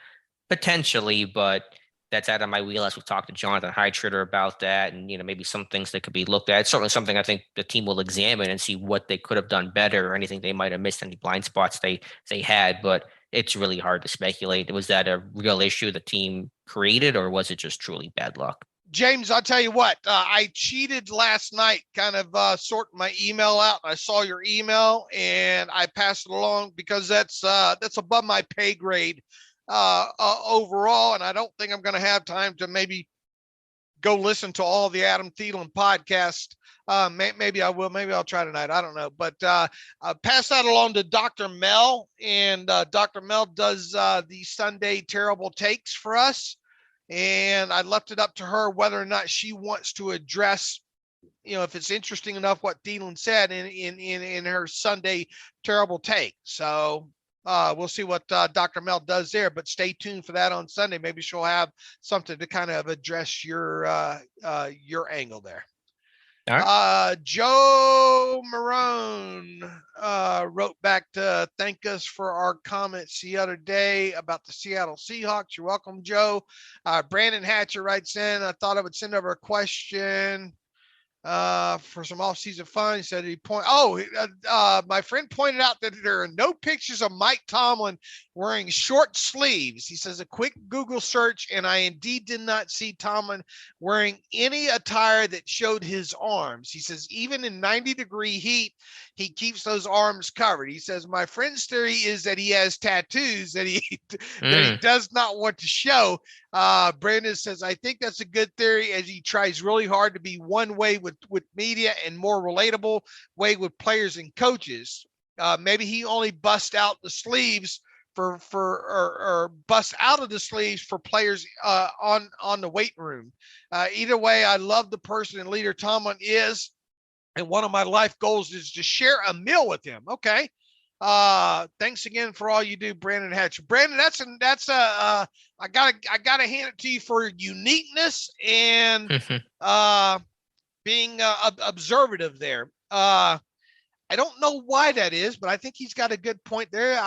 Potentially, but that's out of my wheelhouse. We've talked to Jonathan Heitritter about that, and maybe some things that could be looked at. It's certainly something I think the team will examine and see what they could have done better, or anything they might have missed, any blind spots they had. But it's really hard to speculate. Was that a real issue the team created, or was it just truly bad luck? James, I'll tell you what, I cheated last night, kind of sorting my email out. I saw your email and I passed it along because that's above my pay grade overall. And I don't think I'm going to have time to maybe go listen to all the Adam Thielen podcast. Maybe I will. Maybe I'll try tonight. I don't know. But I pass that along to Dr. Mel, and Dr. Mel does the Sunday terrible takes for us. And I left it up to her whether or not she wants to address, if it's interesting enough what Thielen said in her Sunday terrible take. So we'll see what Dr. Mel does there, but stay tuned for that on Sunday. Maybe she'll have something to kind of address your angle there. All right. Joe Marone wrote back to thank us for our comments the other day about the Seattle Seahawks. You're welcome, Joe. Brandon Hatcher writes in, I thought I would send over a question for some off-season fun. He said my friend pointed out that there are no pictures of Mike Tomlin wearing short sleeves. He says a quick Google search, and I indeed did not see Tomlin wearing any attire that showed his arms. He says even in 90-degree heat, he keeps those arms covered. He says my friend's theory is that he has tattoos that he does not want to show. Brandon says, I think that's a good theory as he tries really hard to be one way with media and more relatable way with players and coaches. Maybe he only busts out the sleeves or busts out of the sleeves for players on the weight room. Either way, I love the person and leader Tomlin is. And one of my life goals is to share a meal with him. Okay. Thanks again for all you do, Brandon Hatch. Brandon, I gotta hand it to you for uniqueness and being observative there. I don't know why that is, but I think he's got a good point there.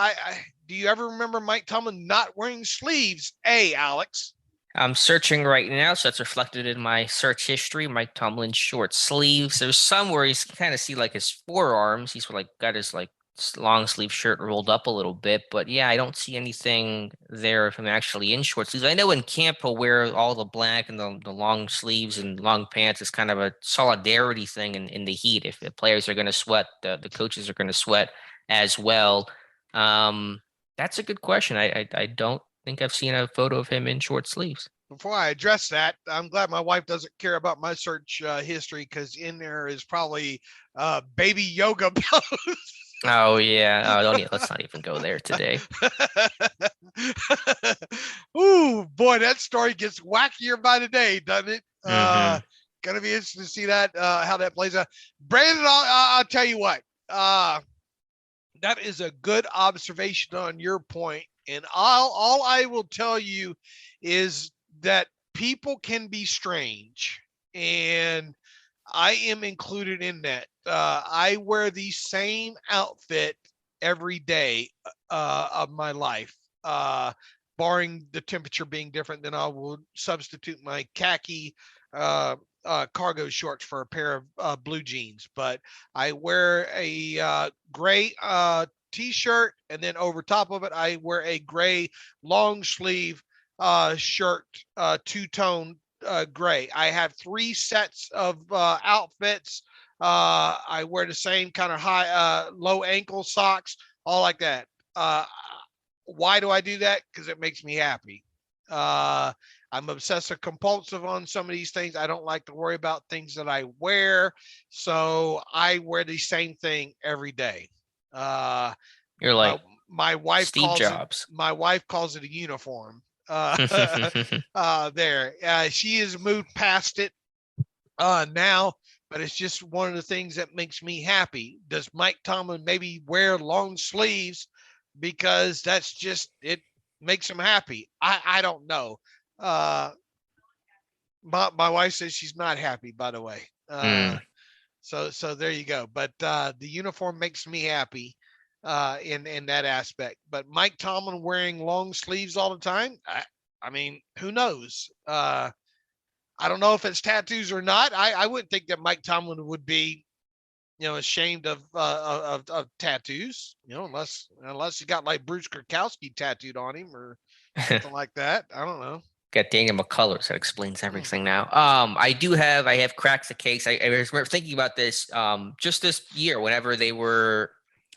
Do you ever remember Mike Tomlin not wearing sleeves? Alex? I'm searching right now, so that's reflected in my search history. Mike Tomlin short sleeves. There's some where you kind of see like his forearms. He's like got his like long sleeve shirt rolled up a little bit, but yeah, I don't see anything there of him actually in short sleeves. I know in camp he'll wear all the black and the long sleeves and long pants. It's kind of a solidarity thing in the heat. If the players are going to sweat, the coaches are going to sweat as well. That's a good question. I don't think I've seen a photo of him in short sleeves. Before I address that, I'm glad my wife doesn't care about my search history, because in there is probably baby yoga pose. Oh yeah. Let's not even go there today. Ooh, boy, that story gets wackier by the day, doesn't it? Gonna be interesting to see that how that plays out. Brandon, I'll tell you what. That is a good observation on your point, and all I will tell you is that people can be strange, and I am included in that. I wear the same outfit every day of my life, barring the temperature being different. Then I will substitute my khaki cargo shorts for a pair of blue jeans. But I wear a gray t-shirt, and then over top of it, I wear a gray long sleeve shirt, two-tone gray. I have 3 sets of outfits. I wear the same kind of high, low ankle socks, all like that. Why do I do that? Because it makes me happy. I'm obsessive compulsive on some of these things. I don't like to worry about things that I wear. So I wear the same thing every day. You're like my wife Steve Jobs. My wife calls it a uniform. There. She has moved past it now, but it's just one of the things that makes me happy. Does Mike Tomlin maybe wear long sleeves because that's just, it makes him happy? I don't know. My wife says she's not happy, by the way. So there you go. But the uniform makes me happy in that aspect. But Mike Tomlin wearing long sleeves all the time, I mean, who knows? I don't know if it's tattoos or not. I wouldn't think that Mike Tomlin would be, ashamed of tattoos, unless he got like Bruce Kurkowski tattooed on him or something like that. I don't know. Got Daniel McCullers. That explains everything now. I have cracked the case. I was thinking about this just this year, whenever they were,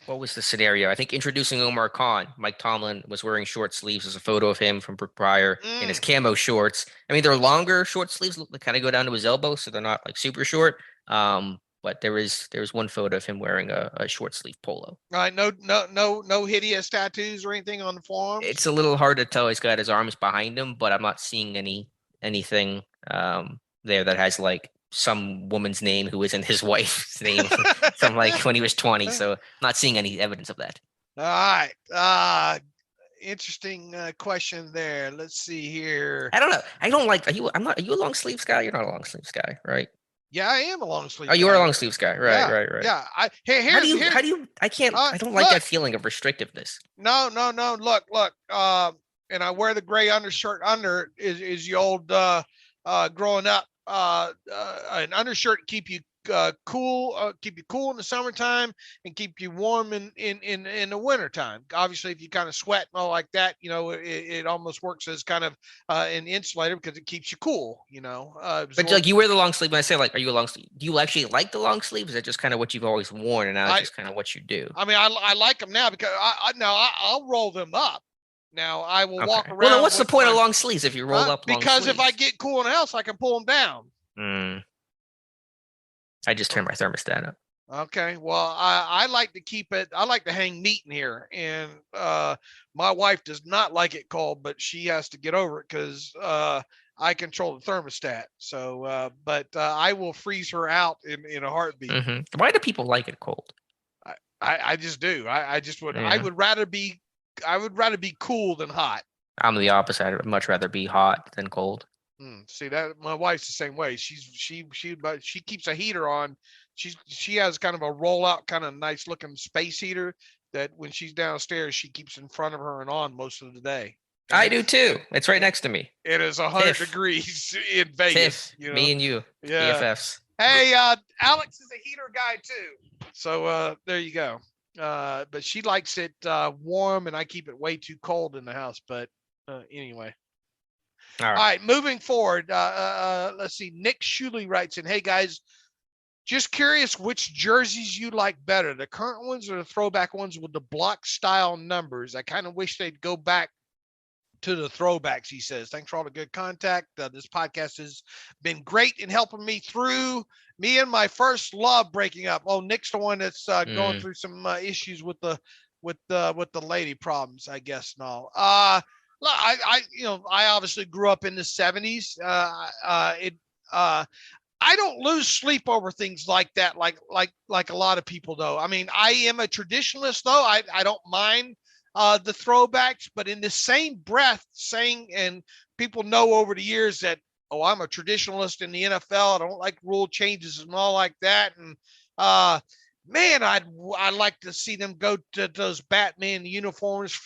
what was the scenario? I think introducing Omar Khan, Mike Tomlin was wearing short sleeves. There's a photo of him from Brooke Pryor in his camo shorts. I mean, they're longer short sleeves, they kind of go down to his elbow, so they're not like super short. But there was one photo of him wearing a short sleeve polo. All right, no hideous tattoos or anything on the forearms. It's a little hard to tell. He's got his arms behind him, but I'm not seeing anything there that has like some woman's name who isn't his wife's name from like when he was 20. So I'm not seeing any evidence of that. All right. Interesting question there. Let's see here. I don't know. I don't like. Are you a long sleeves guy? You're not a long sleeves guy, right? Yeah, I am a long sleeve. Oh, you guy. are a long sleeves guy, right? Yeah, right. Yeah. How do you? I can't. I don't like that feeling of restrictiveness. No. Look. And I wear the gray undershirt under is the old growing up an undershirt to keep you cool, keep you cool in the summertime and keep you warm in the wintertime. Obviously, if you kind of sweat and all like that, it almost works as kind of an insulator because it keeps you cool. But like you wear the long sleeve, and I say like, are you a long sleeve? Do you actually like the long sleeves? Is that just kind of what you've always worn, and now it's just kind of what you do? I mean, I like them now because I'll roll them up. Now I will walk around. Well, then what's the point of long sleeves if you roll up long because sleeves? if I get cool in the house, I can pull them down. I just turned my thermostat up. Okay. Well, I like to keep it. I like to hang meat in here, and my wife does not like it cold, but she has to get over it because I control the thermostat. So, but I will freeze her out in a heartbeat. Mm-hmm. Why do people like it cold? I just do. I just would. Yeah. I would rather be cool than hot. I'm the opposite. I'd much rather be hot than cold. See that my wife's the same way. She keeps a heater on. She has kind of a rollout, kind of nice looking space heater that when she's downstairs, she keeps in front of her and on most of the day. And I do too. It's right next to me. It is 100 degrees in Vegas. Tiff, me and you. Yeah. BFFs. Hey, Alex is a heater guy too. So there you go. But she likes it warm, and I keep it way too cold in the house. But anyway. All right, moving forward. Let's see. Nick Shuley writes in, "Hey guys, just curious which jerseys you like better, the current ones or the throwback ones with the block style numbers. I kind of wish they'd go back to the throwbacks," he says. "Thanks for all the good contact. This podcast has been great in helping me through me and my first love breaking up." Oh, Nick's the one that's going through some issues with the lady problems, I guess. No. I obviously grew up in the 70s. I don't lose sleep over things like that, like a lot of people though. I mean, I am a traditionalist though. I don't mind the throwbacks, but in the same breath saying, and people know over the years that, oh, I'm a traditionalist in the NFL. I don't like rule changes and all like that. And man, I'd like to see them go to those Batman uniforms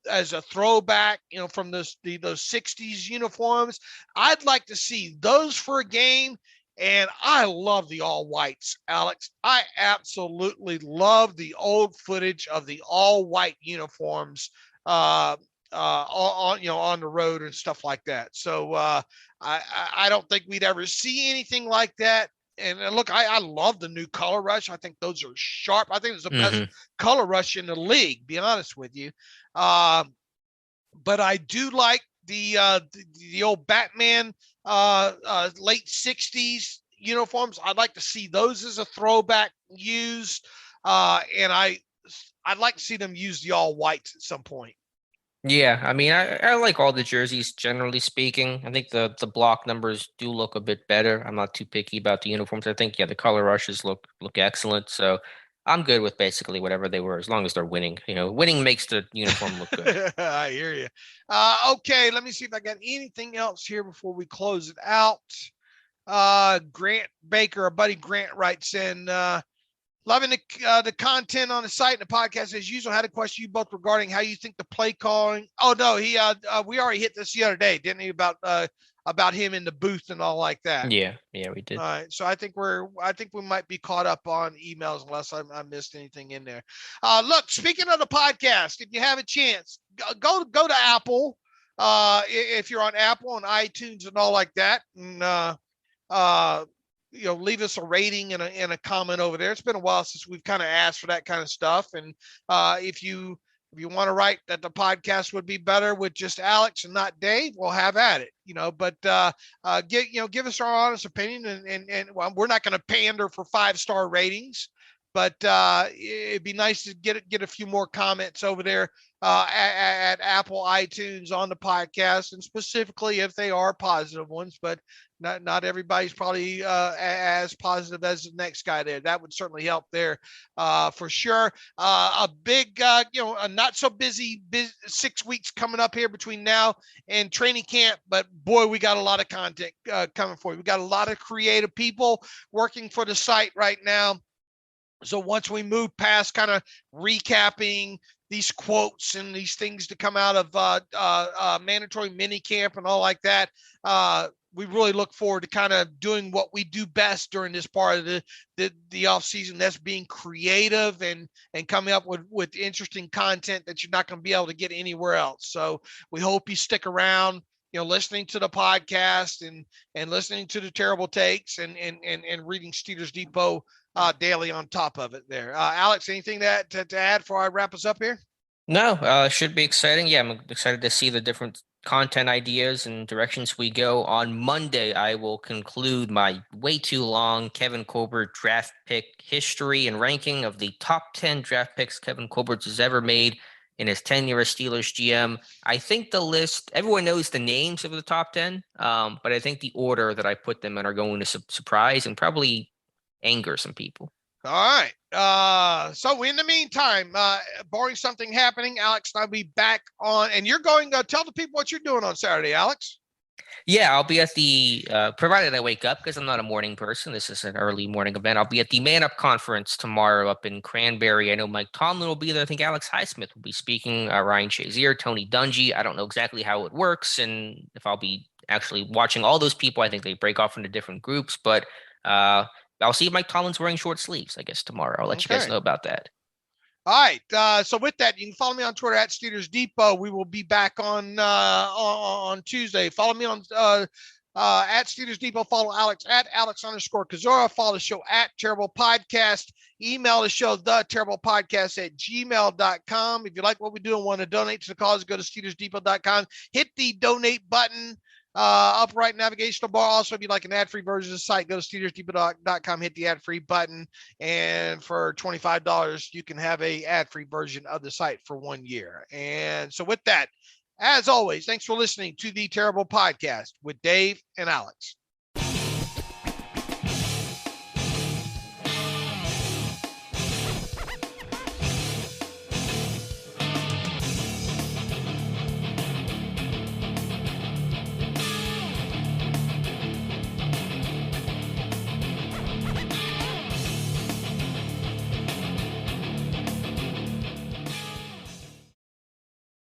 as a throwback, from those 60s uniforms. I'd like to see those for a game. And I love the all whites, Alex. I absolutely love the old footage of the all white uniforms on the road and stuff like that. So I don't think we'd ever see anything like that. And look, I love the new color rush. I think those are sharp. I think it's the best color rush in the league, be honest with you. But I do like the old Batman late 60s uniforms. I'd like to see those as a throwback used. And I'd like to see them use the all whites at some point. Yeah, I mean, I like all the jerseys, generally speaking. I think the block numbers do look a bit better. I'm not too picky about the uniforms. I think, the color rushes look excellent. So I'm good with basically whatever they were, as long as they're winning. Winning makes the uniform look good. I hear you. Okay, let me see if I got anything else here before we close it out. Grant Baker, our buddy Grant, writes in, "Loving the content on the site and the podcast as usual. Had a question you both regarding how you think the play calling." Oh no, we already hit this the other day, didn't he? About him in the booth and all like that. Yeah, we did. All right, so I think we might be caught up on emails unless I missed anything in there. Look, speaking of the podcast, if you have a chance, go to Apple. If you're on Apple and iTunes and all like that, and leave us a rating and a comment over there. It's been a while since we've kind of asked for that kind of stuff. And if you want to write that the podcast would be better with just Alex and not Dave, we'll have at it, but give us our honest opinion, and we're not going to pander for 5-star ratings, but it'd be nice to get a few more comments over there at Apple iTunes on the podcast, and specifically if they are positive ones, but not everybody's probably as positive as the next guy there. That would certainly help there for sure. A big, a not so busy 6 weeks coming up here between now and training camp, but boy, we got a lot of content coming for you. We got a lot of creative people working for the site right now. So once we move past kind of recapping these quotes and these things to come out of mandatory minicamp and all like that, we really look forward to kind of doing what we do best during this part of the off season. That's being creative and coming up with interesting content that you're not going to be able to get anywhere else. So we hope you stick around, listening to the podcast and listening to the terrible takes and reading Steelers Depot daily on top of it there. Alex, anything to add before I wrap us up here? No, should be exciting. Yeah, I'm excited to see the different content ideas and directions we go. On Monday, I will conclude my way too long Kevin Colbert draft pick history and ranking of the top 10 draft picks Kevin Colbert has ever made in his tenure as Steelers GM. I think the list, everyone knows the names of the top 10, but I think the order that I put them in are going to surprise and probably anger some people. All right. So in the meantime, barring something happening, Alex and I'll be back on, and you're going to tell the people what you're doing on Saturday, Alex. Yeah, I'll be at the, provided I wake up, because I'm not a morning person. This is an early morning event. I'll be at the Man Up Conference tomorrow up in Cranberry. I know Mike Tomlin will be there. I think Alex Highsmith will be speaking, Ryan Shazier, Tony Dungy. I don't know exactly how it works and if I'll be actually watching all those people. I think they break off into different groups, but I'll see if Mike Tomlin's wearing short sleeves, I guess, tomorrow. I'll let you guys know about that. All right. So with that, you can follow me on Twitter at Steelers Depot. We will be back on Tuesday. Follow me on at Steelers Depot. Follow Alex at Alex_Kozora. Follow the show at Terrible Podcast. Email the show, theterriblepodcast@gmail.com. If you like what we do and want to donate to the cause, go to SteelersDepot.com. Hit the donate button. Upright navigational bar. Also, if you like an ad-free version of the site, go to SteelersDepot.com, hit the ad-free button, and for $25, you can have a ad-free version of the site for 1 year. And so with that, as always, thanks for listening to the Terrible Podcast with Dave and Alex.